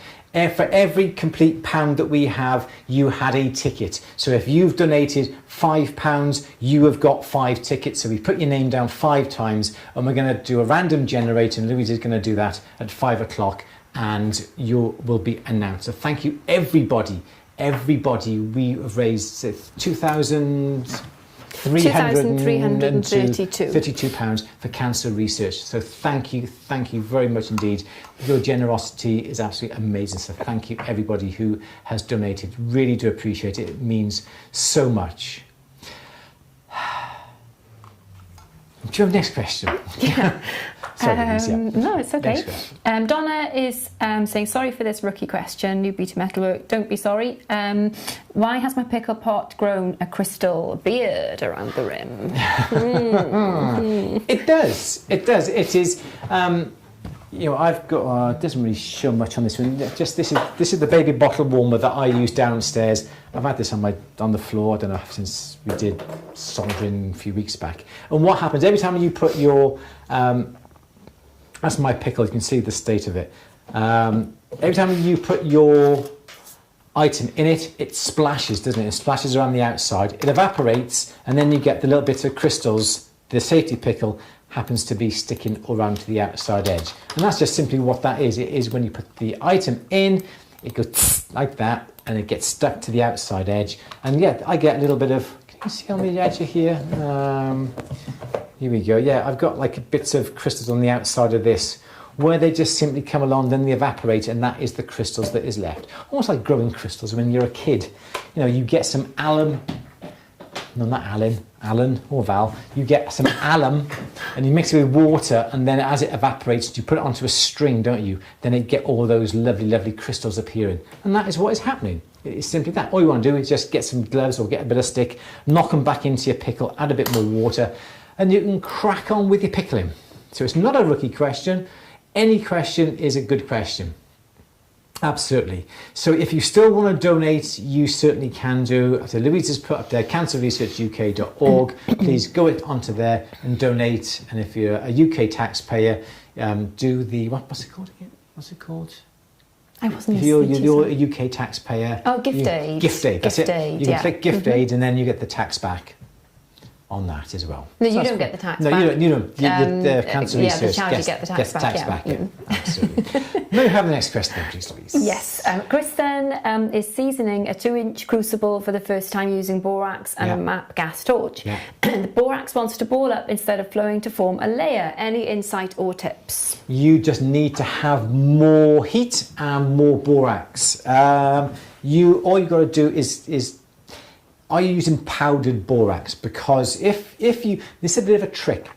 For every complete pound that we have, you had a ticket. So if you've donated £5, you have got 5 tickets. So we put your name down 5 times, and we're going to do a random generator, and Louise is going to do that at 5 o'clock, and you will be announced. So thank you, everybody. We have raised £2,332 for Cancer Research. So thank you very much indeed. Your generosity is absolutely amazing. So thank you everybody who has donated. Really do appreciate it. It means so much. you have next question? Yeah. Sorry, Louise, yeah. No, it's okay. Next question. Donna is saying, sorry for this rookie question, newbie to metalwork. Don't be sorry. Why has my pickle pot grown a crystal beard around the rim? It does. It does. It is. I've got. It doesn't really show much on this one. Just this is the baby bottle warmer that I use downstairs. I've had this on the floor. I don't know, since we did soldering a few weeks back. And what happens every time you put your that's my pickle. You can see the state of it. Every time you put your item in it, it splashes, doesn't it? It splashes around the outside. It evaporates, and then you get the little bits of crystals. The safety pickle happens to be sticking around to the outside edge, and that's just simply what that is. It is when you put the item in, it goes like that, and it gets stuck to the outside edge. And yeah, I get a little bit of. Can you see on the edge of here? Here we go. Yeah, I've got like bits of crystals on the outside of this, where they just simply come along, then they evaporate, and that is the crystals that is left. Almost like growing crystals when you're a kid. You get some alum. No, not Alan or Val. You get some alum and you mix it with water, and then as it evaporates, you put it onto a string, don't you? Then you get all those lovely, lovely crystals appearing. And that is what is happening. It's simply that. All you want to do is just get some gloves or get a bit of stick, knock them back into your pickle, add a bit more water, and you can crack on with your pickling. So it's not a rookie question. Any question is a good question. Absolutely. So if you still want to donate, you certainly can do. So Louise has put up there, cancerresearchuk.org. Please go onto there and donate. And if you're a UK taxpayer, do the, what's it called again? What's it called? I wasn't If you're a UK taxpayer. Oh, gift aid. Gift aid, that's gift it. Aid, you can click gift aid, and then you get the tax back on that as well. No, you don't get the tax back. No, you don't. The Cancer Research the charity get the tax back. Yeah. Absolutely. May we have the next question, please, Louise? Yes. Kristen is seasoning a 2-inch crucible for the first time using borax and a MAP gas torch. Yeah. The borax wants to ball up instead of flowing to form a layer. Any insight or tips? You just need to have more heat and more borax. All you got to do is are you using powdered borax? Because if you, this is a bit of a trick.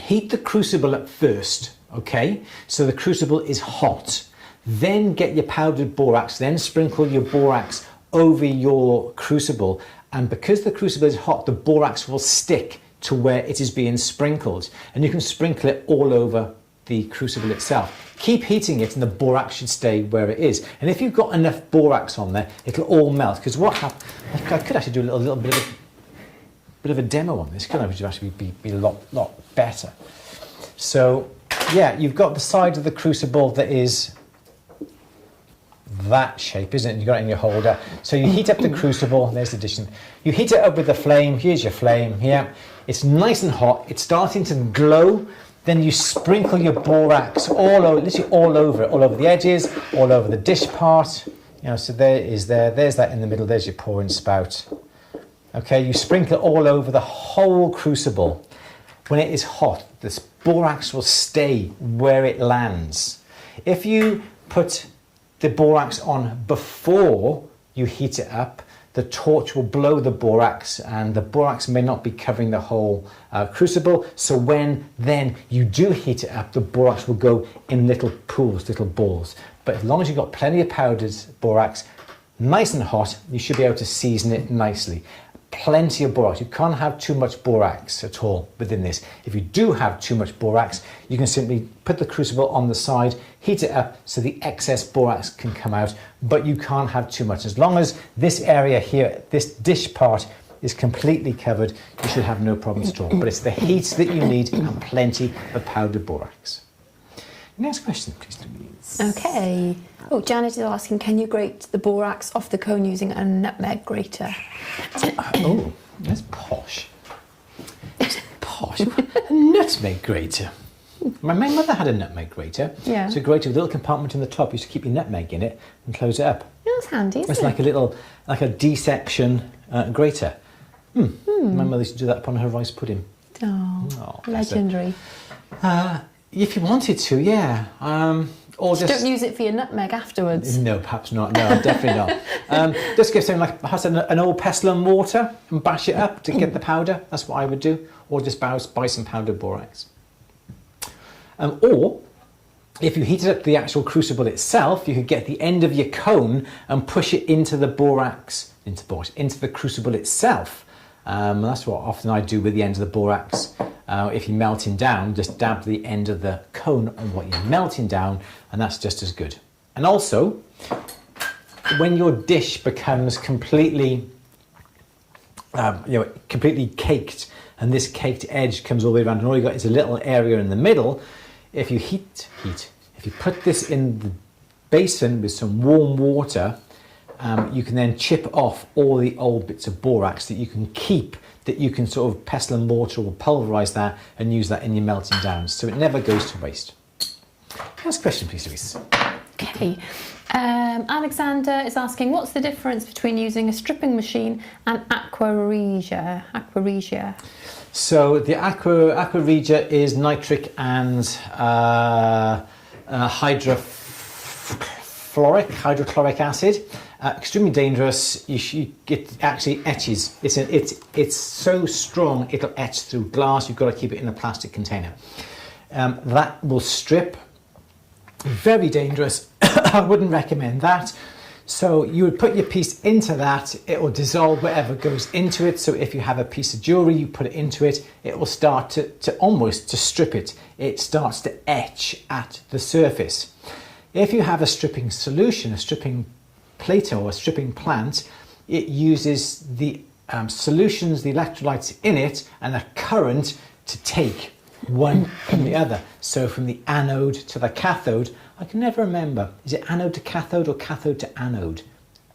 Heat the crucible at first, okay? So the crucible is hot. Then get your powdered borax, then sprinkle your borax over your crucible. And because the crucible is hot, the borax will stick to where it is being sprinkled. And you can sprinkle it all over the crucible itself. Keep heating it and the borax should stay where it is. And if you've got enough borax on there, it'll all melt. Because what happens, I could actually do a little bit of a demo on this. Could actually be a lot better. So yeah, you've got the side of the crucible that is that shape, isn't it? You've got it in your holder. So you heat up the crucible, there's the addition. You heat it up with the flame, here's your flame here. It's nice and hot, it's starting to glow. Then you sprinkle your borax all over, literally all over the edges, all over the dish part. So there's that in the middle, there's your pouring spout. Okay, you sprinkle it all over the whole crucible. When it is hot, this borax will stay where it lands. If you put the borax on before you heat it up, the torch will blow the borax, and the borax may not be covering the whole crucible. So when then you do heat it up, the borax will go in little pools, little balls. But as long as you've got plenty of powdered borax, nice and hot, you should be able to season it nicely. Plenty of borax. You can't have too much borax at all within this. If you do have too much borax, you can simply put the crucible on the side, heat it up so the excess borax can come out, but you can't have too much. As long as this area here, this dish part, is completely covered, you should have no problems at all. But it's the heat that you need and plenty of powdered borax. Next question, please, Louise. Okay. Oh, Janet is asking, can you grate the borax off the cone using a nutmeg grater? Oh, that's posh. That's posh. A nutmeg grater. My mother had a nutmeg grater. Yeah. It's a grater with a little compartment in the top. You used to keep your nutmeg in it and close it up. Yeah, that's handy, isn't it? It's like a little, like a D-section grater. My mother used to do that upon her rice pudding. Oh, legendary. If you wanted to, yeah. Or just don't use it for your nutmeg afterwards. No, perhaps not. No, definitely not. Just get something like perhaps an old pestle and mortar and bash it up to get the powder. That's what I would do. Or just buy some powdered borax. Or if you heated up the actual crucible itself, you could get the end of your cone and push it into the borax, into the crucible itself. That's what often I do with the end of the borax. If you're melting down, just dab the end of the cone on what you're melting down, and that's just as good. And also, when your dish becomes completely, completely caked, and this caked edge comes all the way around, and all you got is a little area in the middle. If you if you put this in the basin with some warm water, you can then chip off all the old bits of borax that you can keep, that you can sort of pestle and mortar or pulverise that and use that in your melting down, so it never goes to waste. Last question, please, Louise. Okay. Alexander is asking, what's the difference between using a stripping machine and aquaregia? So the aquaregia is nitric and hydrochloric acid. Extremely dangerous. It actually etches. It's so strong it'll etch through glass. You've got to keep it in a plastic container. That will strip. Very dangerous. I wouldn't recommend that. So you would put your piece into that. It will dissolve whatever goes into it. So if you have a piece of jewellery, you put it into it. It will start to almost strip it. It starts to etch at the surface. If you have a stripping solution, a stripping Plato or a stripping plant, it uses the solutions, the electrolytes in it, and a current to take one from the other. So from the anode to the cathode, I can never remember. Is it anode to cathode or cathode to anode?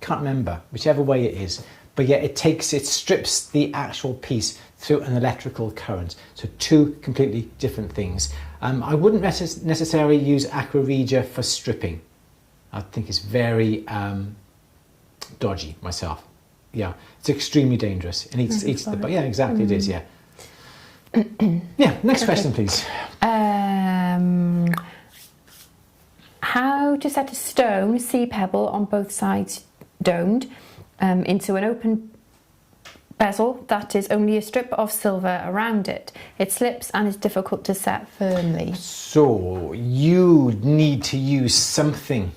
Can't remember, whichever way it is. But yeah, it strips the actual piece through an electrical current. So two completely different things. I wouldn't necessarily use aquaregia for stripping. I think it's very dodgy myself. Yeah, it's extremely dangerous. And eats the, yeah, exactly it is, yeah. Yeah, next question, please. How to set a stone sea pebble on both sides domed into an open bezel that is only a strip of silver around it. It slips and is difficult to set firmly. So you need to use something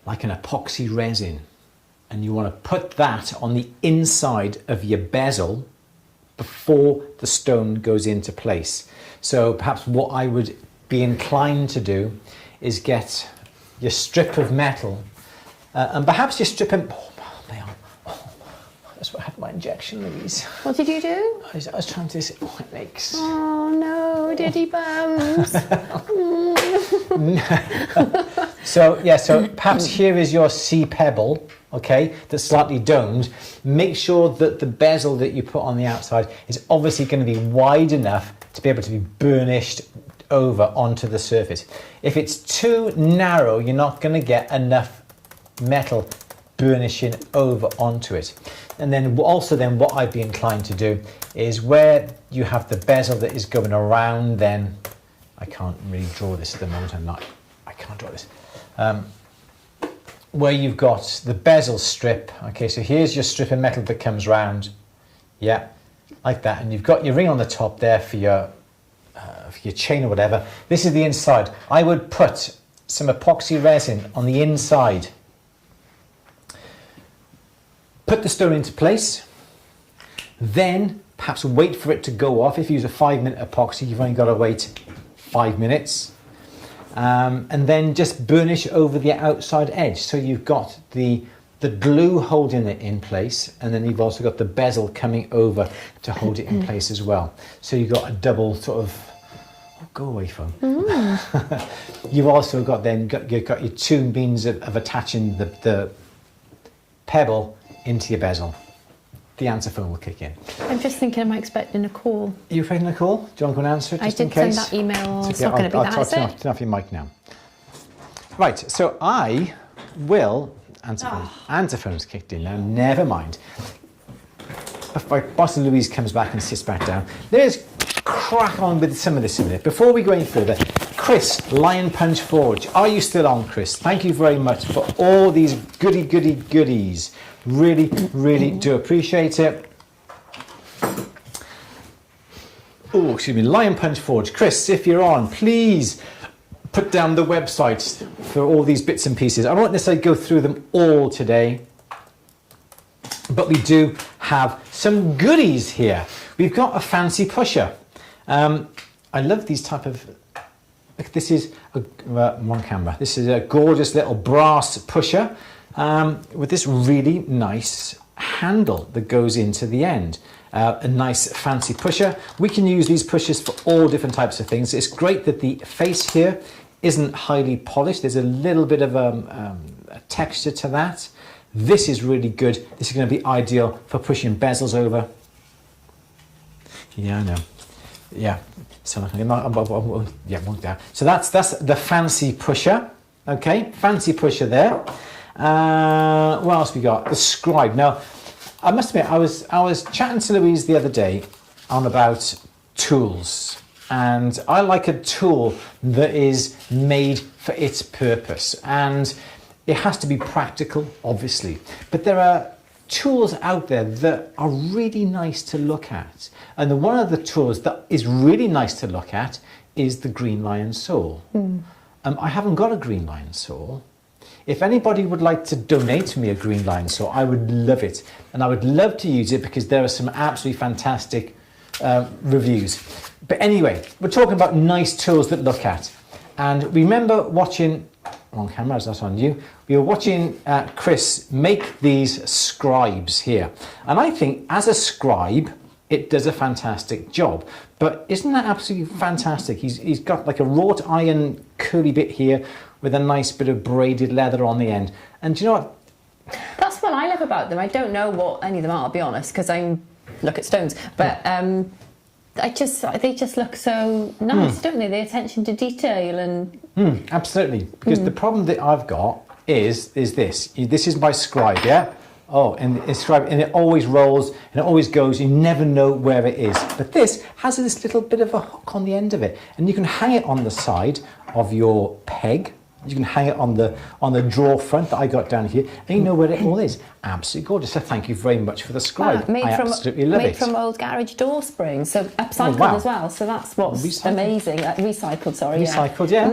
like an epoxy resin, and you want to put that on the inside of your bezel before the stone goes into place. So perhaps what I would be inclined to do is get your strip of metal and perhaps you're stripping. That's what I had my injection, Louise. What did you do? I was trying to say, it makes. Oh no, diddy bums. So perhaps here is your sea pebble, okay, that's slightly domed. Make sure that the bezel that you put on the outside is obviously going to be wide enough to be able to be burnished over onto the surface. If it's too narrow, you're not going to get enough metal burnishing over onto it. And then also what I'd be inclined to do is where you have the bezel that is going around, then I can't really draw this at the moment. I can't draw this. Where you've got the bezel strip. Okay, so here's your strip of metal that comes round. Yeah, like that. And you've got your ring on the top there for your chain or whatever. This is the inside. I would put some epoxy resin on the inside. Put the stone into place, then perhaps wait for it to go off. If you use a 5-minute epoxy, you've only got to wait 5 minutes. And then just burnish over the outside edge. So you've got the glue holding it in place, and then you've also got the bezel coming over to hold it in place as well. So you've got a double sort of, go away phone. You've also got your two means of attaching the pebble into your bezel. The answer phone will kick in. I'm just thinking, am I expecting a call? Are you expecting a call? Do you want to go and answer it just in case? I did send that email. It's not going to be that, is it? Turn off your mic now. Right, so I will answer phone. Answer phone's kicked in now. Never mind. Before Boss Louise comes back and sits back down, let's crack on with some of this in there. Before we go any further, Chris, Lion Punch Forge. Are you still on, Chris? Thank you very much for all these goodies. Really, really do appreciate it. Oh, excuse me, Lion Punch Forge. Chris, if you're on, please put down the website for all these bits and pieces. I won't necessarily go through them all today, but we do have some goodies here. We've got a fancy pusher. I love these type of, this is one camera. This is a gorgeous little brass pusher with this really nice handle that goes into the end. A nice fancy pusher. We can use these pushers for all different types of things. It's great that the face here isn't highly polished. There's a little bit of a texture to that. This is really good. This is going to be ideal for pushing bezels over. Yeah, I know. Yeah. So yeah, so that's the fancy pusher. Okay, fancy pusher there. What else we got? The scribe. Now, I must admit, I was chatting to Louise the other day on about tools, and I like a tool that is made for its purpose, and it has to be practical, obviously, but there are tools out there that are really nice to look at, and one of the tools that is really nice to look at is the Green Lion saw. I haven't got a Green Lion saw. If anybody would like to donate me a Green Lion saw, I would love it. And I would love to use it because there are some absolutely fantastic reviews. But anyway, we're talking about nice tools that look at. And remember watching, wrong camera, that's on you. We were watching Chris make these scribes here. And I think as a scribe, it does a fantastic job. But isn't that absolutely fantastic? He's got like a wrought iron curly bit here with a nice bit of braided leather on the end. And do you know what? That's what I love about them. I don't know what any of them are, I'll be honest, because I look at stones. But they just look so nice, don't they? The attention to detail and... Absolutely. Because the problem that I've got is this. This is my scribe, yeah? Oh, and it's scribe, and it always rolls and it always goes. You never know where it is. But this has this little bit of a hook on the end of it, and you can hang it on the side of your peg. You can hang it on the drawer front that I got down here, and you know where it all is. Absolutely gorgeous. So thank you very much for the scribe. I absolutely love it. Made from old garage door springs, so upcycled as well. So that's what's amazing. Recycled, sorry. Recycled, yeah.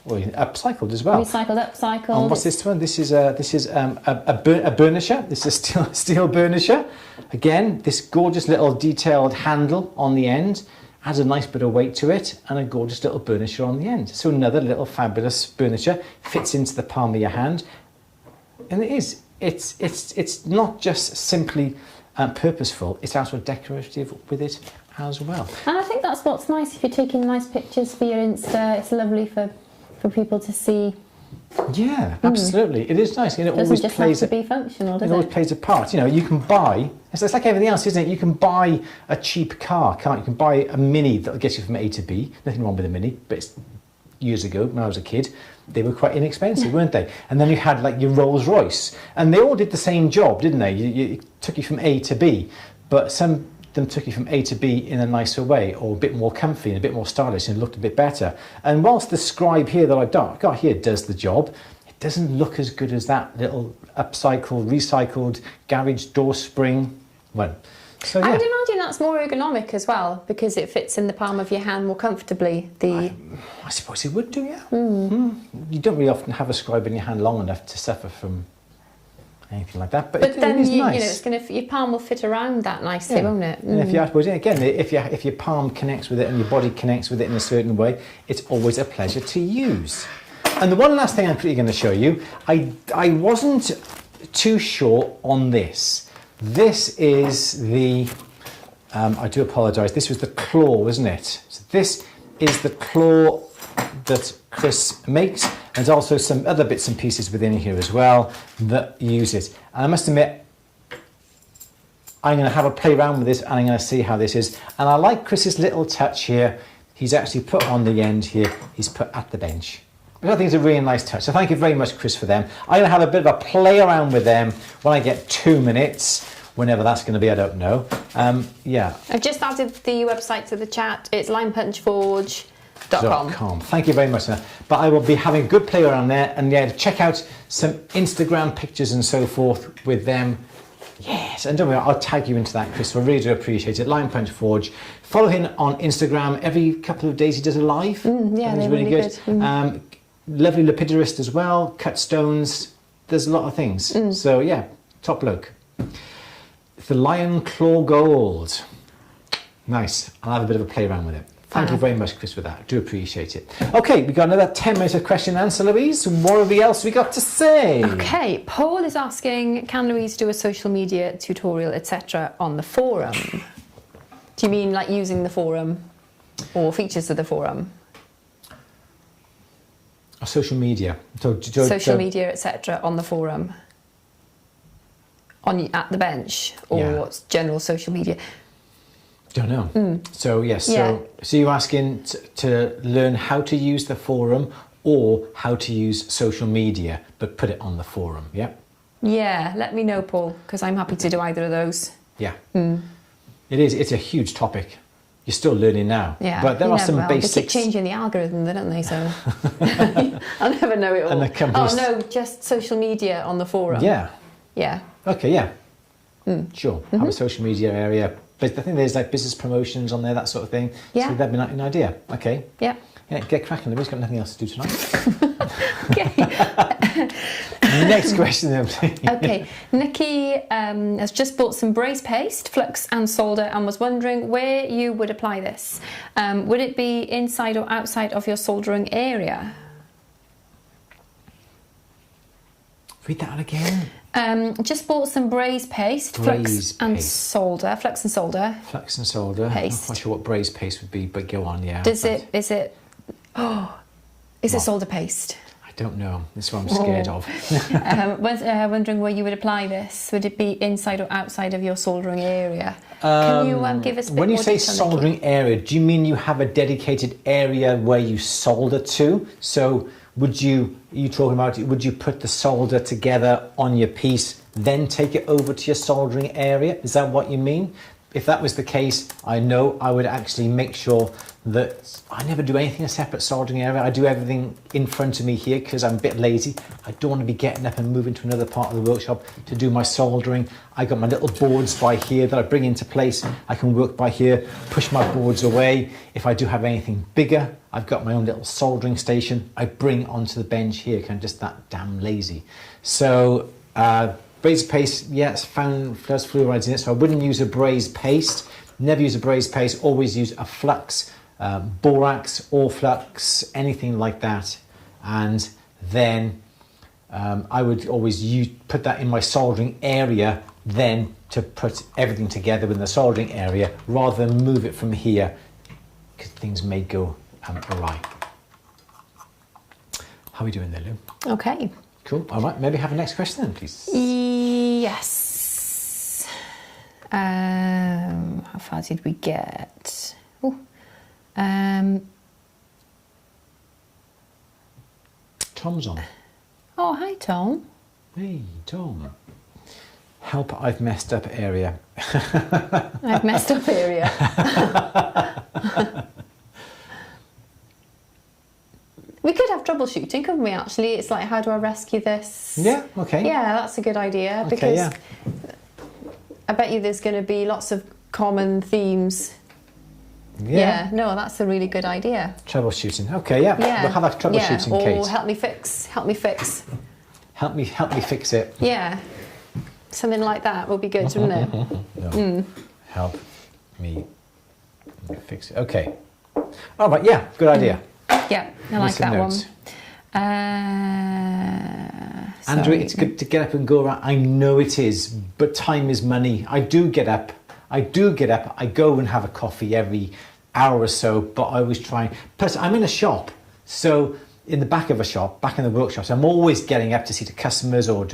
Well, upcycled as well. Upcycled. And what's this one? This is a burnisher. This is a steel burnisher. Again, this gorgeous little detailed handle on the end. Adds a nice bit of weight to it, and a gorgeous little burnisher on the end. So another little fabulous burnisher, fits into the palm of your hand, and it's not just simply purposeful, it's also decorative with it as well. And I think that's what's nice, if you're taking nice pictures for your Insta, it's lovely for people to see. Yeah, absolutely. It is nice, and it always just plays have to be functional, does it? It always plays a part. You know, you can buy. It's like everything else, isn't it? You can buy a cheap car, can't you? You can buy a Mini that'll get you from A to B. Nothing wrong with a Mini, but it's years ago when I was a kid, they were quite inexpensive, weren't they? And then you had like your Rolls Royce, and they all did the same job, didn't they? It took you from A to B, but some of them took you from A to B in a nicer way, or a bit more comfy and a bit more stylish, and looked a bit better. And whilst the scribe here that I've got here does the job, it doesn't look as good as that little upcycled, recycled garage door spring one. So, yeah. I would imagine that's more ergonomic as well, because it fits in the palm of your hand more comfortably. I suppose it would do, yeah. You don't really often have a scribe in your hand long enough to suffer from anything like that, but then it is nice. You know, it's going your palm will fit around that nicely, won't it? And if your palm connects with it and your body connects with it in a certain way, it's always a pleasure to use. And the one last thing I'm quickly going to show you, I wasn't too sure on this. This is the, I do apologise, this was the claw, wasn't it? So this is the claw that Chris makes, and there's also some other bits and pieces within here as well that use it. And I must admit, I'm going to have a play around with this, and I'm going to see how this is. And I like Chris's little touch here. He's actually put on the end here, he's put at the bench. Which I think is a really nice touch. So thank you very much, Chris, for them. I'm going to have a bit of a play around with them when I get 2 minutes. Whenever that's going to be, I don't know. Yeah. I've just added the website to the chat. It's Lion Punch Forge. Cancerresearch.com. Thank you very much, sir. But I will be having a good play around there, and yeah, check out some Instagram pictures and so forth with them. Yes, and don't worry, I'll tag you into that, Chris. I really do appreciate it. Lion Punch Forge. Follow him on Instagram. Every couple of days he does a live. Yeah, they're really good. Lovely lapidurist as well. Cut stones. There's a lot of things. So yeah, top bloke. The Lion Claw Gold. Nice. I'll have a bit of a play around with it. Thank you very much, Chris, for that. I do appreciate it. Okay, we've got another 10 minutes of question and answer, Louise. What have we else we got to say? Okay, Paul is asking, can Louise do a social media tutorial, etc. on the forum? Do you mean like using the forum or features of the forum? Social media. Social media, etc. on the forum? At the bench or general social media? Don't know. So yes, so you're asking to learn how to use the forum or how to use social media, but put it on the forum, yeah? Yeah, let me know, Paul, because I'm happy to do either of those. Yeah. It's a huge topic. You're still learning now. Yeah. But there are some basics. They keep changing the algorithm, don't they? So I'll never know it all. And the companies... Oh no, just social media on the forum. Yeah. Yeah. Okay, yeah. Sure. Have a social media area. But I think there's like business promotions on there, that sort of thing. Yeah. So that'd be an idea. Okay. Yeah. Yeah, get cracking. Louise got nothing else to do tonight. Okay. Next question then, please. Okay. Nikki has just bought some braze paste, flux and solder, and was wondering where you would apply this. Would it be inside or outside of your soldering area? Read that out again. Just bought some braze paste, flux and solder. Flux and solder. Flux and solder. Paste. I'm not sure what braze paste would be, but go on, yeah. Is it solder paste? I don't know. This is what I'm scared of. Wondering where you would apply this. Would it be inside or outside of your soldering area? Can you give us a bit when you more say detail, soldering Nikki? area, do you mean you have a dedicated area where you solder to? So would you put the solder together on your piece, then take it over to your soldering area? Is that what you mean? If that was the case, I know I would actually make sure that I never do anything a separate soldering area. I do everything in front of me here because I'm a bit lazy. I don't want to be getting up and moving to another part of the workshop to do my soldering. I got my little boards by here that I bring into place. I can work by here, push my boards away. If I do have anything bigger, I've got my own little soldering station I bring onto the bench here because I'm just that damn lazy. So braze paste, yes, found first fluorides in it, so I wouldn't use a braze paste. Never use a braze paste, always use a flux, borax or flux, anything like that. And then I would always put that in my soldering area, then to put everything together in the soldering area, rather than move it from here, because things may go awry. How are we doing there, Lou? Okay. Cool. All right, maybe have a next question then, please. Yes. How far did we get? Ooh. Tom's on. Oh, hi, Tom. Hey, Tom. Help, I've messed up area. I've messed up area. We could have troubleshooting, couldn't we, actually? It's like, how do I rescue this? Yeah, okay. Yeah, that's a good idea. Okay, because yeah. I bet you there's going to be lots of common themes. Yeah. No, that's a really good idea. Troubleshooting. Okay, yeah. We'll have a troubleshooting or Kate. help me fix. Help me fix. Help me fix it. Yeah. Something like that would be good, wouldn't it? No. Help me fix it. Okay. All right, yeah, good idea. Yeah, I like that notes. one. Andrew, it's good to get up and go around. I know it is, but time is money. I do get up. I go and have a coffee every hour or so, but I always try. Plus, I'm in a shop, so in the back of a shop, back in the workshop, so I'm always getting up to see the customers or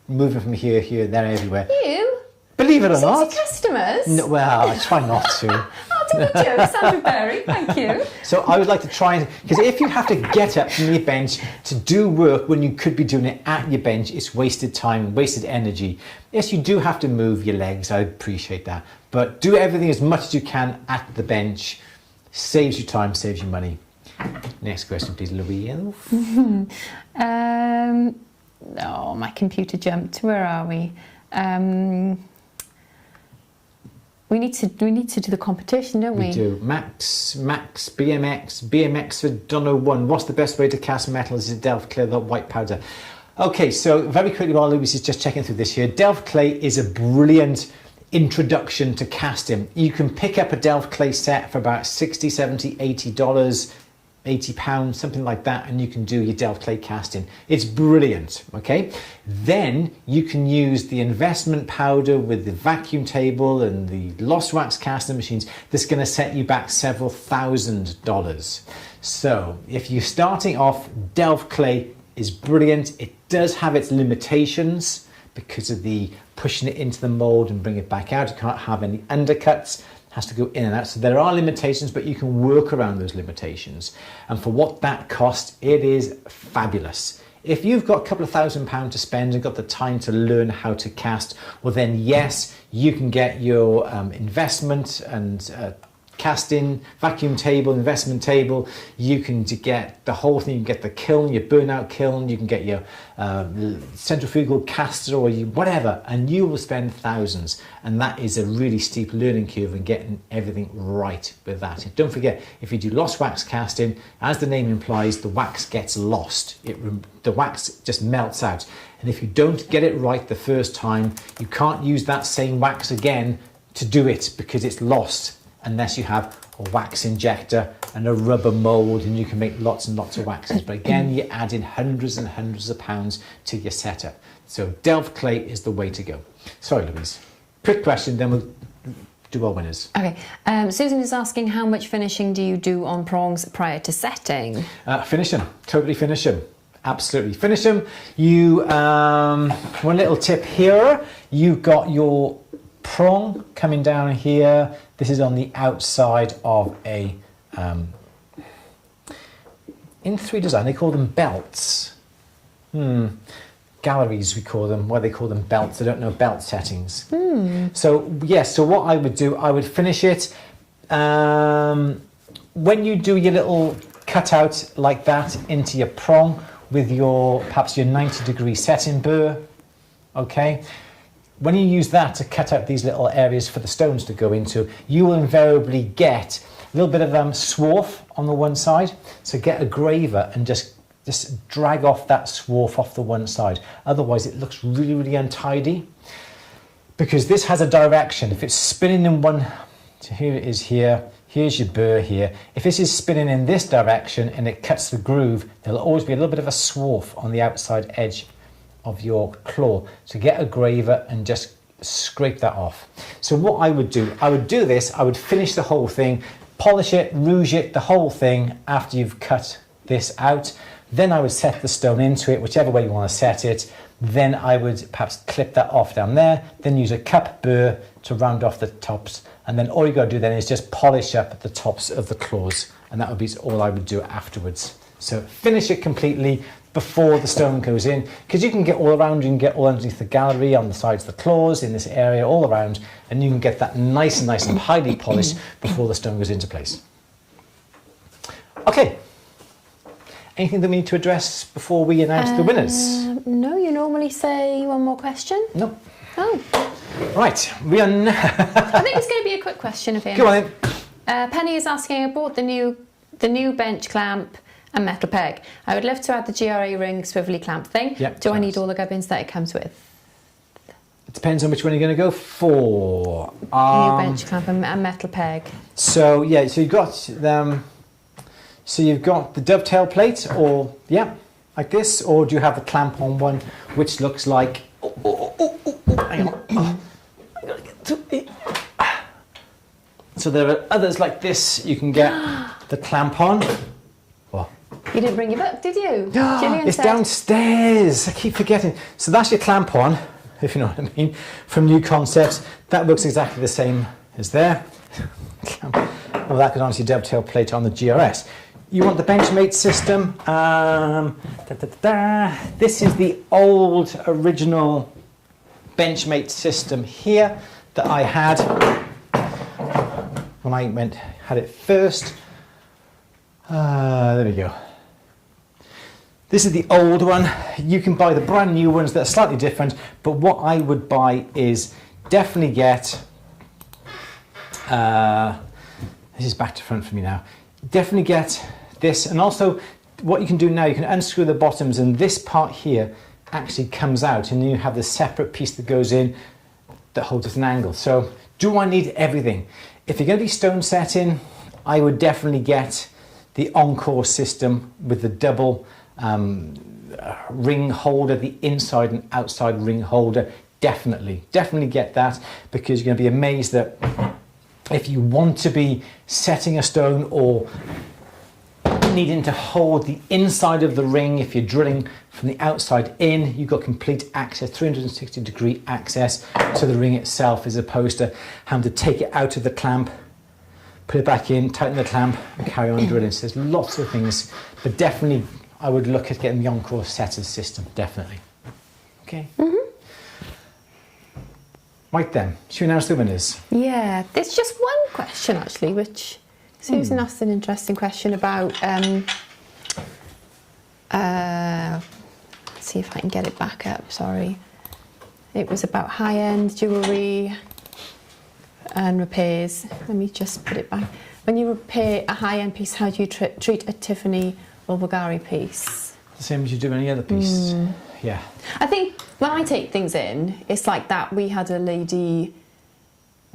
moving from here, there, everywhere. You? Believe it or not. See customers? No, well, I try not to. Jokes, Andrew Berry, thank you. So I would like to try, because if you have to get up from your bench to do work when you could be doing it at your bench, it's wasted time, wasted energy. Yes, you do have to move your legs, I appreciate that, but do everything as much as you can at the bench. Saves you time, saves you money. Next question, please, Louise. Oh, my computer jumped. Where are we? We need to do the competition, don't we? We do. Max, BMX for Dono 1. What's the best way to cast metal? Is it Delft clay, the white powder? Okay, so very quickly while Louise is just checking through this here, Delft clay is a brilliant introduction to casting. You can pick up a Delft clay set for about $60, $70, $80, £80, something like that, and you can do your Delft clay casting. It's brilliant, okay? Then you can use the investment powder with the vacuum table and the lost wax casting machines. That's going to set you back several $1,000s. So if you're starting off, Delft clay is brilliant. It does have its limitations because of the pushing it into the mold and bring it back out. You can't have any undercuts. Has to go in and out. So there are limitations, but you can work around those limitations. And for what that costs, it is fabulous. If you've got a couple of £1,000 to spend and got the time to learn how to cast, well then yes, you can get your investment and casting, vacuum table, investment table. You can get the whole thing. You can get the kiln, your burnout kiln. You can get your centrifugal caster or whatever, and you will spend thousands. And that is a really steep learning curve and getting everything right with that. And don't forget, if you do lost wax casting, as the name implies, the wax gets lost. The wax just melts out. And if you don't get it right the first time, you can't use that same wax again to do it because it's lost, unless you have a wax injector and a rubber mold, and you can make lots and lots of waxes. But again, you're adding hundreds and hundreds of pounds to your setup. So Delft clay is the way to go. Sorry, Louise. Quick question, then we'll do our winners. Okay. Susan is asking, how much finishing do you do on prongs prior to setting? Finish them. Totally finish them. Absolutely finish them. You, one little tip here, you've got your prong coming down here. This is on the outside of a, in 3 design, they call them belts. Galleries, we call them, why they call them belts. I don't know belt settings. So yes, so what I would do, I would finish it. When you do your little cutout like that into your prong with your, perhaps your 90-degree setting burr, okay? When you use that to cut out these little areas for the stones to go into, you will invariably get a little bit of swarf on the one side. So get a graver and just drag off that swarf off the one side. Otherwise it looks really, really untidy. Because this has a direction. If it's spinning in one, so here it is here, here's your burr here. If this is spinning in this direction and it cuts the groove, there'll always be a little bit of a swarf on the outside edge of your claw. So get a graver and just scrape that off. So what I would do this, I would finish the whole thing, polish it, rouge it, the whole thing after you've cut this out. Then I would set the stone into it, whichever way you want to set it. Then I would perhaps clip that off down there, then use a cup burr to round off the tops. And then all you got to do then is just polish up the tops of the claws. And that would be all I would do afterwards. So finish it completely before the stone goes in, because you can get all around, you can get all underneath the gallery, on the sides of the claws, in this area, all around, and you can get that nice and highly polished before the stone goes into place. Okay. Anything that we need to address before we announce the winners? No, you normally say one more question. No. Oh. Right, we are now... I think it's going to be a quick question of him. Go on then. Penny is asking, I bought the new bench clamp and metal peg. I would love to add the GRA ring swivelly clamp thing. Yep, Do I need all the gubbins that it comes with? It depends on which one you're going to go for. New bench clamp and metal peg. So yeah, so you've got them. So you've got the dovetail plate, or yeah, like this, or do you have the clamp on one, which looks like? Hang on. I gotta get to it. So there are others like this. You can get the clamp on. What? You didn't bring your book, did you? It's downstairs. I keep forgetting. So that's your clamp on, if you know what I mean, from New Concepts. That looks exactly the same as there. Well, that goes on to your dovetail plate on the GRS. You want the Benchmate system. This is the old original Benchmate system here that I had when I had it first. There we go. This is the old one. You can buy the brand new ones that are slightly different, but what I would buy is definitely get, this is back to front for me now, definitely get this, and also what you can do now, you can unscrew the bottoms and this part here actually comes out, and you have the separate piece that goes in that holds at an angle. So do I need everything? If you're going to be stone setting, I would definitely get the Encore system with the double ring holder, the inside and outside ring holder. Definitely get that, because you're going to be amazed that if you want to be setting a stone or needing to hold the inside of the ring, if you're drilling from the outside in, you've got complete access, 360-degree access to the ring itself, as opposed to having to take it out of the clamp, put it back in, tighten the clamp and carry on drilling. So there's lots of things, but definitely I would look at getting the Encore setters system, definitely. Okay. Right then, should we announce the winners? Yeah, there's just one question actually, which Susan asked an interesting question about, let's see if I can get it back up, sorry. It was about high-end jewellery and repairs. Let me just put it back. When you repair a high-end piece, how do you treat a Tiffany or Bulgari piece? The same as you do any other piece. Yeah. I think when I take things in, it's like that. We had a lady,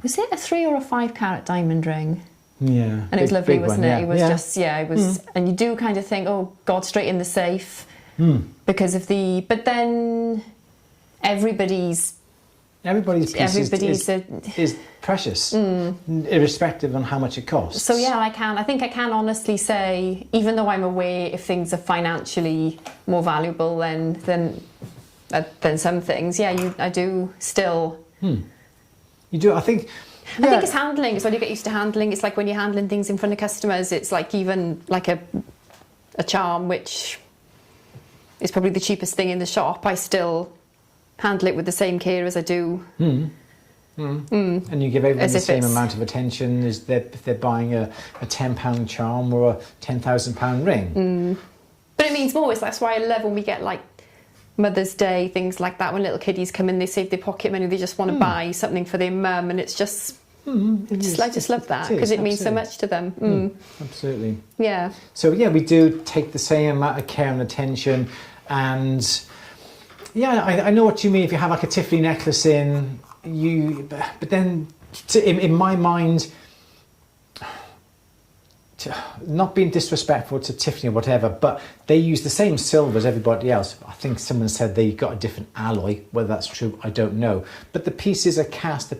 was it a 3 or a 5 carat diamond ring? Yeah. And it was lovely, wasn't it? Yeah. It was just, yeah, it was, and you do kind of think, oh God, straight in the safe because of the, but then everybody's piece is precious, irrespective on how much it costs. So yeah, I think I can honestly say, even though I'm aware if things are financially more valuable than some things, yeah, I do still. You do, I think. I think it's handling. It's when you get used to handling. It's like when you're handling things in front of customers. It's like even like a charm, which is probably the cheapest thing in the shop. I still handle it with the same care as I do. And you give everyone the same amount of attention as if they're buying a £10 charm or a £10,000 ring. But it means more. That's why I love when we get like Mother's Day, things like that. When little kiddies come in, they save their pocket money. They just want to buy something for their mum, and it's just. I just love that because it means so much to them. Absolutely. Yeah. So yeah, we do take the same amount of care and attention, and yeah, I know what you mean. If you have like a Tiffany necklace in, but then in my mind, not being disrespectful to Tiffany or whatever, but they use the same silver as everybody else. I think someone said they got a different alloy. Whether that's true, I don't know. But the pieces are cast, the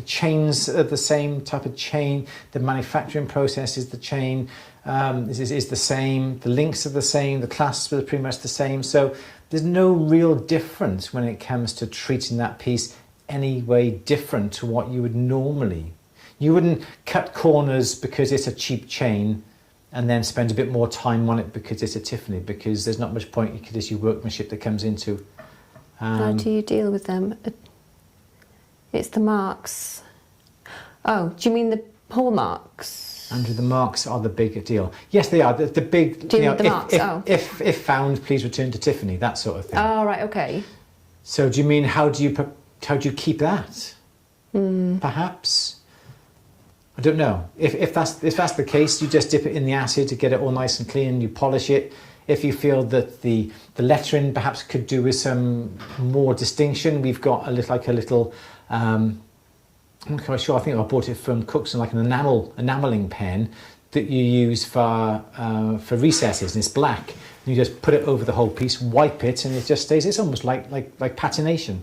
chains are the same type of chain, the manufacturing process is the chain, is the same, the links are the same, the clasps are pretty much the same. So there's no real difference when it comes to treating that piece any way different to what you would normally. You wouldn't cut corners because it's a cheap chain and then spend a bit more time on it because it's a Tiffany, because there's not much point because it's your workmanship that comes into. How do you deal with them? It's the marks. Oh, do you mean the hallmarks? Andrew, the marks are the big deal. Yes, they are. The big. Do you know the marks? If found, please return to Tiffany. That sort of thing. Oh, right. Okay. So, do you mean how do you keep that? Perhaps. I don't know. If that's the case, you just dip it in the acid to get it all nice and clean. You polish it. If you feel that the lettering perhaps could do with some more distinction, we've got a little. I'm not quite sure. I think I bought it from Cookson, like an enameling pen that you use for recesses, and it's black. And you just put it over the whole piece, wipe it, and it just stays. It's almost like patination.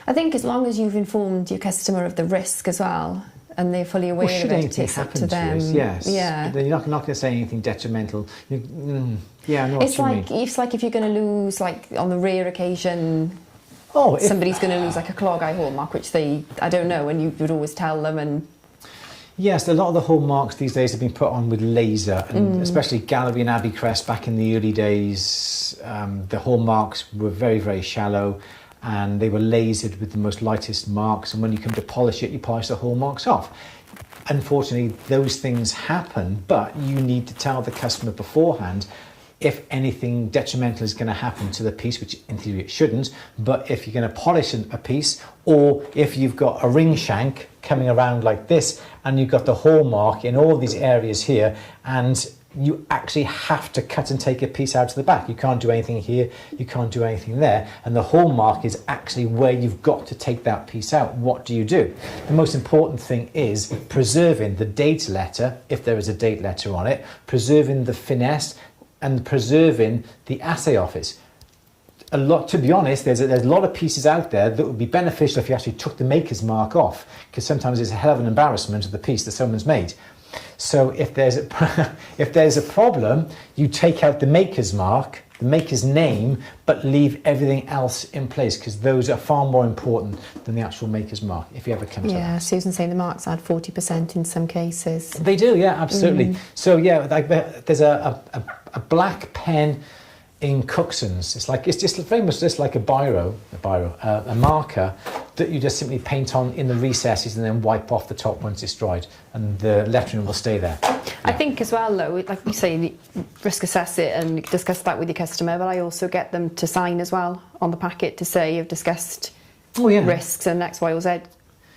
I think as long as you've informed your customer of the risk as well, and they're fully aware of it, it's up to them. Yes. Yeah. But then you're not going to say anything detrimental. Yeah, I know what you mean. It's like if you're going to lose, like on the rare occasion, somebody's going to lose like a clog eye hallmark, which I don't know, and you would always tell them. And yes, a lot of the hallmarks these days have been put on with laser, and especially Gallery and Abbey Crest back in the early days, the hallmarks were very, very shallow. And they were lasered with the most lightest marks, and when you come to polish it, you polish the hallmarks off. unfortunately, those things happen, but you need to tell the customer beforehand if anything detrimental is going to happen to the piece, which in theory it shouldn't, but if you're going to polish a piece, or if you've got a ring shank coming around like this and you've got the hallmark in all these areas here, and you actually have to cut and take a piece out of the back. You can't do anything here, you can't do anything there, and the hallmark is actually where you've got to take that piece out. What do? The most important thing is preserving the date letter, if there is a date letter on it, preserving the finesse, and preserving the assay office. To be honest, there's a lot of pieces out there that would be beneficial if you actually took the maker's mark off, because sometimes it's a hell of an embarrassment of the piece that someone's made. So if there's a problem, you take out the maker's mark, the maker's name, but leave everything else in place, because those are far more important than the actual maker's mark, if you ever come to that. Yeah, Susan's saying the marks add 40% in some cases. They do, yeah, absolutely. So yeah, there's a black pen in Cookson's. It's just very much just like a marker that you just simply paint on in the recesses and then wipe off the top once it's dried, and the lettering will stay there. I think as well, though, like you say, risk assess it and discuss that with your customer, but I also get them to sign as well on the packet to say you've discussed risks and X, Y or Z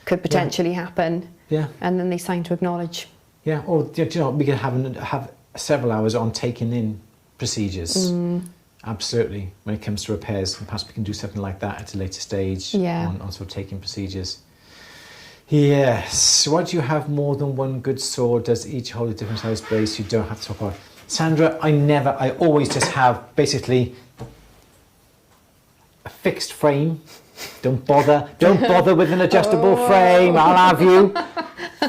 could potentially happen. Yeah. And then they sign to acknowledge. Yeah, or we could have several hours on taking in procedures. Absolutely, when it comes to repairs, and perhaps we can do something like that at a later stage on sort of taking procedures. Yes, why do you have more than one good saw? Does each hold a different size base? You don't have to talk about it. Sandra, I always just have basically a fixed frame. Don't bother with an adjustable frame, I'll have you.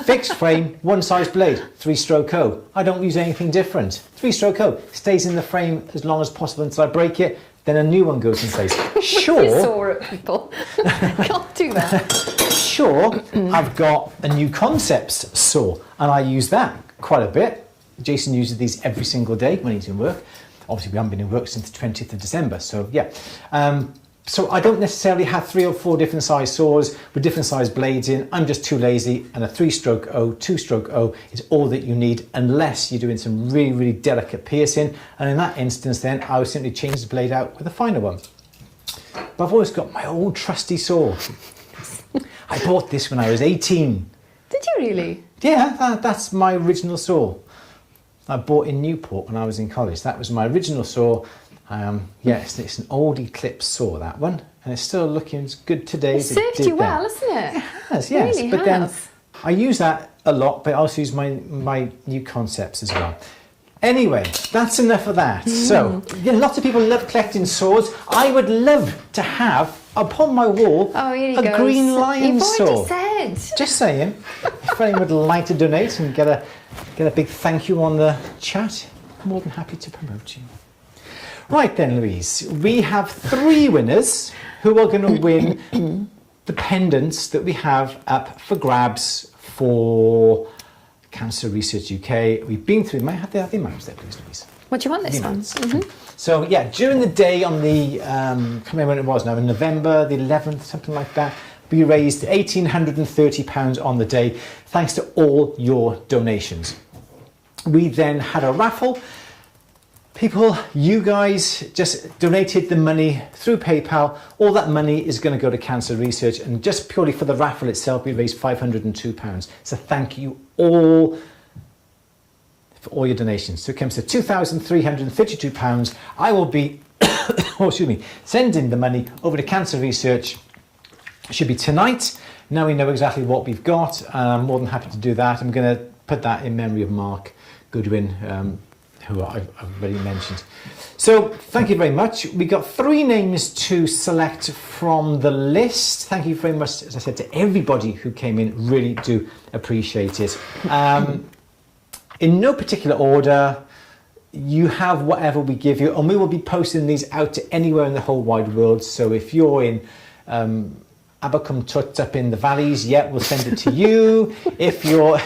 Fixed frame, one size blade, 3-stroke O. I don't use anything different. 3-stroke O stays in the frame as long as possible until I break it, then a new one goes in place. Sure. Saw at people. Can't do that. Sure, I've got a new concepts saw, and I use that quite a bit. Jason uses these every single day when he's in work. Obviously, we haven't been in work since the 20th of December, so yeah. So I don't necessarily have 3 or 4 different size saws with different size blades in. I'm just too lazy, and a 3-stroke O, 2-stroke O is all that you need, unless you're doing some really, really delicate piercing. And in that instance, then I would simply change the blade out with a finer one. But I've always got my old trusty saw. I bought this when I was 18. Did you really? Yeah, that's my original saw. I bought in Newport when I was in college. That was my original saw. Yes, it's an old Eclipse saw, that one, and it's still looking as good today as it did then. It served you well, hasn't it? It has, yes. Really but has. Then I use that a lot, but I also use my new concepts as well. Anyway, that's enough of that. So, lots of people love collecting saws. I would love to have upon my wall a green lion saw. You've already said. Just saying. If anyone would like to donate and get a big thank you on the chat, I'm more than happy to promote you. Right then, Louise, we have 3 winners who are going to win the pendants that we have up for grabs for Cancer Research UK. We've been through them. I have the amounts there, please, Louise. What do you want this one? So, yeah, during the day on the, I can't remember when it was now, in November the 11th, something like that, we raised £1,830 on the day, thanks to all your donations. We then had a raffle. People, you guys just donated the money through PayPal. All that money is going to go to Cancer Research, and just purely for the raffle itself, we raised £502. So thank you all for all your donations. So it comes to £2,332. I will be sending the money over to Cancer Research. It should be tonight. Now we know exactly what we've got. I'm more than happy to do that. I'm going to put that in memory of Mark Goodwin, who I've already mentioned. So thank you very much. We got 3 names to select from the list. Thank you very much, as I said, to everybody who came in. Really do appreciate it. In no particular order, you have whatever we give you, and we will be posting these out to anywhere in the whole wide world. So if you're in Abercombe Tut up in the valleys, yeah, we'll send it to you. If you're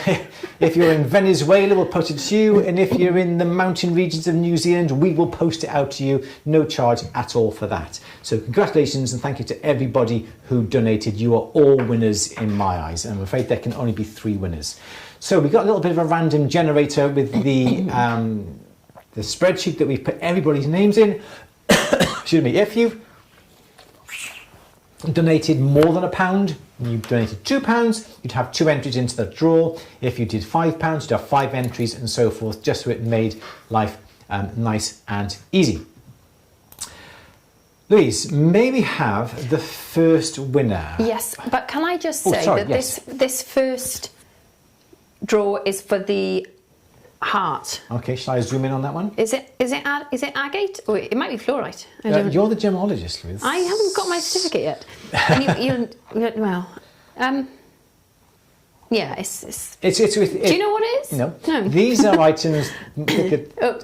in Venezuela, we'll post it to you. And if you're in the mountain regions of New Zealand, we will post it out to you. No charge at all for that. So congratulations and thank you to everybody who donated. You are all winners in my eyes. And I'm afraid there can only be 3 winners. So we got a little bit of a random generator with the spreadsheet that we've put everybody's names in. Excuse me. If you've donated more than £1, you donated £2, you'd have 2 entries into the draw. If you did £5, you'd have 5 entries and so forth, just so it made life nice and easy. Louise, may we have the first winner? Yes, but can I just say that this first draw is for the heart. Okay, shall I zoom in on that one? Is it agate? Or it might be fluorite. You're the gemologist, Louise. I haven't got my certificate yet. Well, yeah, it's do you know what it is? No. These are items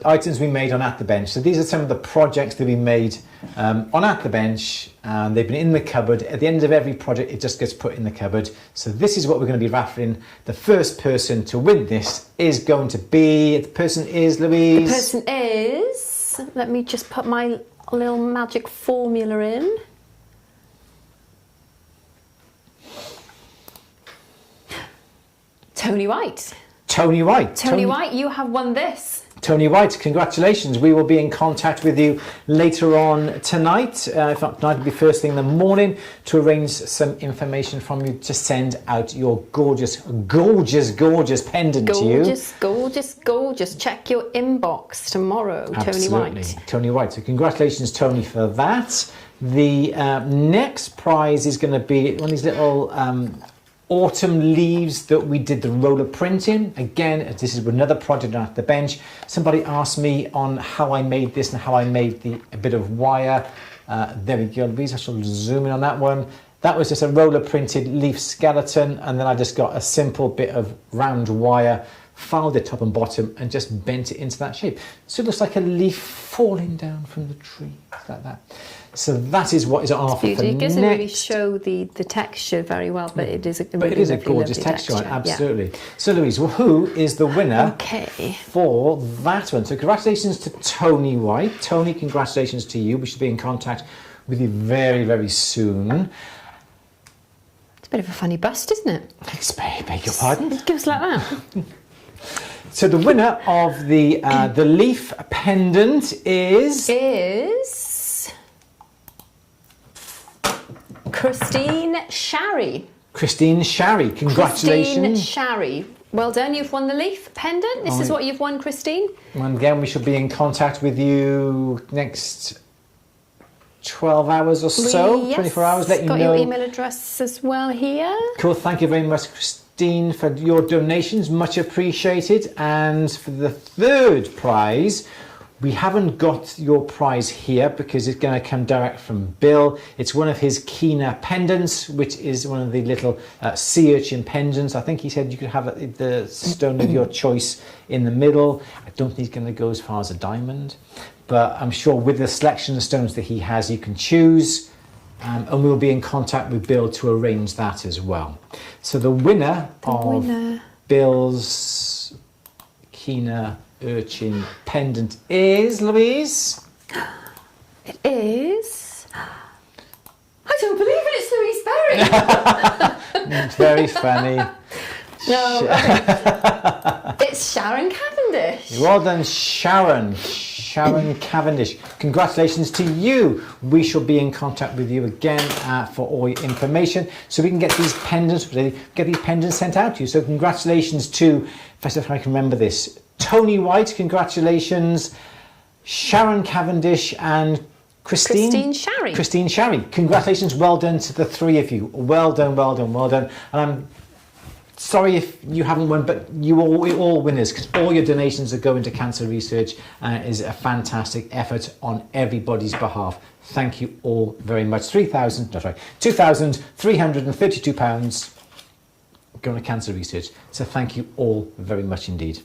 items we made on At the Bench. So these are some of the projects that we made on At the Bench, and they've been in the cupboard. At the end of every project, it just gets put in the cupboard. So this is what we're going to be raffling. The first person to win this is going to be, the person is Louise. The person is, let me just put my little magic formula in. Tony White. Tony White. Tony White, you have won this. Tony White, congratulations. We will be in contact with you later on tonight. If not tonight, it'll be first thing in the morning to arrange some information from you to send out your gorgeous, gorgeous, gorgeous pendant to you. Gorgeous, gorgeous, gorgeous. Check your inbox tomorrow, Absolutely. Tony White. Tony White. So congratulations, Tony, for that. The next prize is going to be one of these little autumn leaves that we did the roller print in. Again, this is another project At the Bench. Somebody asked me on how I made this and how I made a bit of wire. There we go, Louise. I shall zoom in on that one. That was just a roller printed leaf skeleton, and then I just got a simple bit of round wire, filed it top and bottom, and just bent it into that shape. So it looks like a leaf falling down from the tree, like that. So that is what is on offer for next. It doesn't really show the texture very well, but it is a really gorgeous texture. Absolutely. Yeah. So Louise, who is the winner for that one? So congratulations to Tony White. Tony, congratulations to you. We should be in contact with you very, very soon. It's a bit of a funny bust, isn't it? Beg your pardon? It goes like that. So the winner of the leaf pendant is Christine Sharry. Christine Sharry, congratulations. Christine Sharry. Well done, you've won the leaf pendant. This is what you've won, Christine. And again, we shall be in contact with you next 12 hours or so, 24 hours, let you know. Got your email address as well here. Cool, thank you very much, Christine, for your donations, much appreciated. And for the third prize, we haven't got your prize here because it's going to come direct from Bill. It's one of his Kina pendants, which is one of the little sea urchin pendants. I think he said you could have the stone of your choice in the middle. I don't think he's going to go as far as a diamond, but I'm sure with the selection of stones that he has, you can choose. And we'll be in contact with Bill to arrange that as well. So the winner of Bill's Kina urchin pendant is, Louise? It is, I don't believe it, it's Louise Berry. Very funny. No, it's Sharon Cavendish. Well done, Sharon Cavendish. Congratulations to you. We shall be in contact with you again for all your information, so we can get these pendants sent out to you. So congratulations to, if I can remember this, Tony White, congratulations, Sharon Cavendish and Christine Sharry. Christine Sharry, congratulations, well done to the three of you. Well done, well done, well done. And I'm sorry if you haven't won, but you're all winners because all your donations are going to Cancer Research, and it is a fantastic effort on everybody's behalf. Thank you all very much. £2,332 going to Cancer Research. So thank you all very much indeed.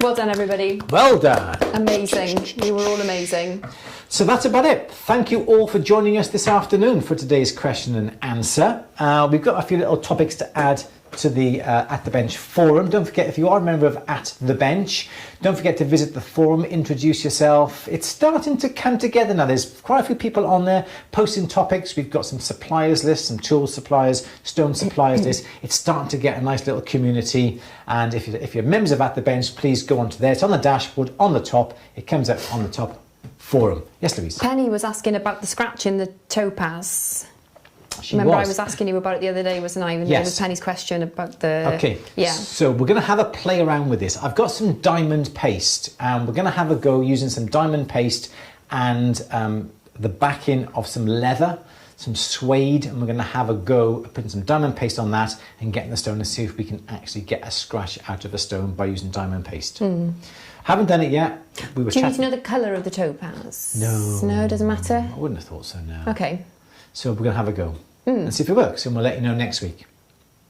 Well done, everybody. Well done. Amazing. You were all amazing. So that's about it. Thank you all for joining us this afternoon for today's question and answer. We've got a few little topics to add to the At the Bench forum. Don't forget, if you are a member of At the Bench, don't forget to visit the forum, introduce yourself. It's starting to come together now. There's quite a few people on there posting topics. We've got some suppliers lists, some tool suppliers, stone suppliers list. It's starting to get a nice little community. And if you're members of At the Bench, please go onto there. It's on the dashboard, on the top. It comes up on the top forum. Yes, Louise? Penny was asking about the scratch in the topaz. She Remember, I was asking you about it the other day, wasn't I? And yes. It was Penny's question about the... Okay, yeah. So we're going to have a play around with this. I've got some diamond paste, and we're going to have a go using some diamond paste and the backing of some leather, some suede, and we're going to have a go putting some diamond paste on that and getting the stone and see if we can actually get a scratch out of a stone by using diamond paste. Haven't done it yet. We were Do you need to know the colour of the topaz? No. No, doesn't matter? I wouldn't have thought so, no. Okay. So we're going to have a go and see if it works, and we'll let you know next week.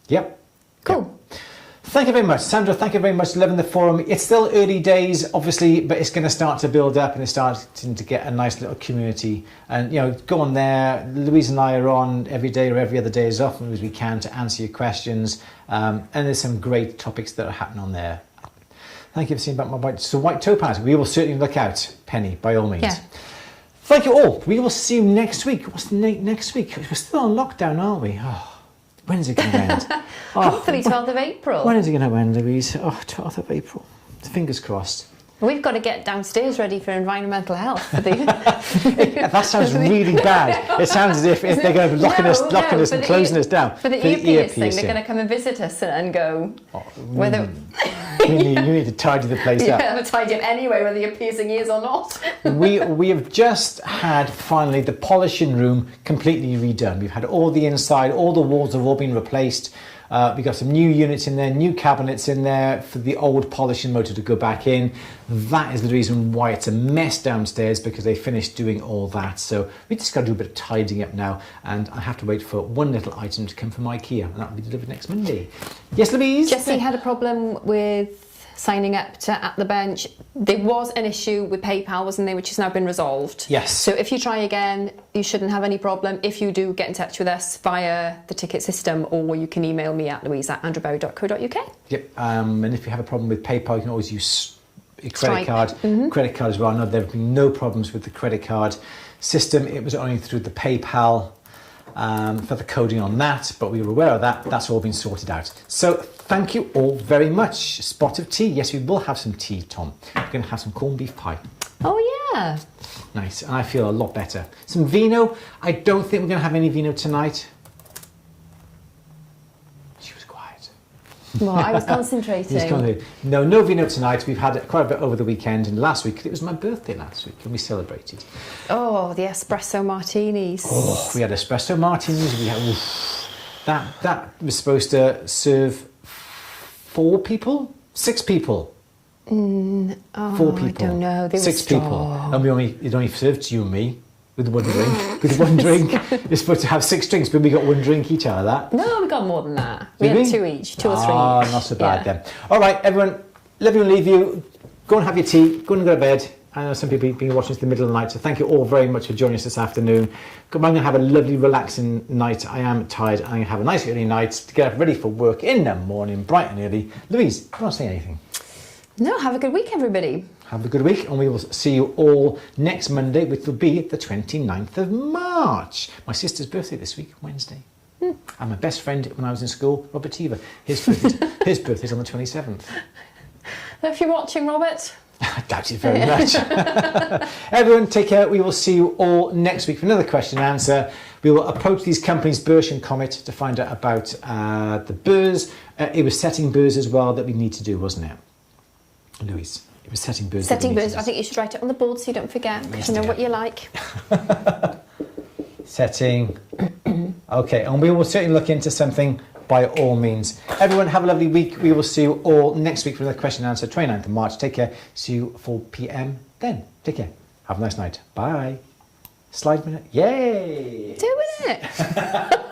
Yep. Cool. Yep. Thank you very much, Sandra. Thank you very much for loving the forum. It's still early days, obviously, but it's going to start to build up and it's starting to get a nice little community. And, you know, go on there. Louise and I are on every day or every other day as often as we can to answer your questions. And there's some great topics that are happening on there. Thank you for seeing about my white topaz. We will certainly look out, Penny, by all means. Yeah. Thank you all. We will see you next week. What's next week? We're still on lockdown, aren't we? Oh, when's it going to end? Hopefully 12th of April. When is it going to end, Louise? Oh, 12th of April. Fingers crossed. We've got to get downstairs ready for environmental health. For the that sounds really bad. It sounds as if they're going to be locking us and closing us down. For the ear piercing, they're going to come and visit us and go, whether... you need to tidy the place up. Yeah, tidy up anyway, whether you're piercing ears or not. we have just had, finally, the polishing room completely redone. We've had all the inside, all the walls have all been replaced. We've got some new units in there, new cabinets in there for the old polishing motor to go back in. That is the reason why it's a mess downstairs, because they finished doing all that. So we just got to do a bit of tidying up now, and I have to wait for one little item to come from IKEA, and that will be delivered next Monday. Yes, Louise? Jessie had a problem with signing up to At the Bench. There was an issue with PayPal, wasn't there, which has now been resolved. Yes. So if you try again, you shouldn't have any problem. If you do, get in touch with us via the ticket system, or you can email me at louise@andrewbow.co.uk. Yep. And if you have a problem with PayPal, you can always use a credit Stripe. card. Credit card as well. No, there have been no problems with the credit card system. It was only through the PayPal for the coding on that, but we were aware of that. That's all been sorted out. So thank you all very much. Spot of tea. Yes, we will have some tea, Tom. We're going to have some corned beef pie. Oh, yeah. Nice. And I feel a lot better. Some vino. I don't think we're going to have any vino tonight. She was quiet. Well, I was concentrating. No vino tonight. We've had quite a bit over the weekend, and last week, it was my birthday last week, and we celebrated. Oh, the espresso martinis. Oh, we had espresso martinis. We had that was supposed to serve 4 people, 6 people. 4 people. I don't know. They 6 were people, and it only served you and me with one drink. With one drink, you're supposed to have 6 drinks, but we got 1 drink each out of that. No, we got more than that. We had 2 each, 2 or 3 each. Ah, not so bad then. All right, everyone, love you and leave you. Go and have your tea. Go and go to bed. I know some people have been watching this in the middle of the night, so thank you all very much for joining us this afternoon. I'm going to have a lovely, relaxing night. I am tired. I'm going to have a nice early night to get up ready for work in the morning, bright and early. Louise, do you want to say anything? No, have a good week, everybody. Have a good week, and we will see you all next Monday, which will be the 29th of March. My sister's birthday this week, Wednesday. And my best friend when I was in school, Robert Eva, his birthday's on the 27th. If you're watching, Robert... I doubt it very much. Everyone, take care. We will see you all next week for another question and answer. We will approach these companies, Birch and Comet, to find out about the burrs. It was setting burrs as well that we need to do, wasn't it? Louise, it was setting burrs. Setting burrs. I think you should write it on the board so you don't forget, because you know what you like. Setting. Okay, and we will certainly look into something by all means. Everyone, have a lovely week. We will see you all next week for another question and answer, 29th of March. Take care. See you 4 p.m. then. Take care. Have a nice night. Bye. Slide minute. Yay! Doing it!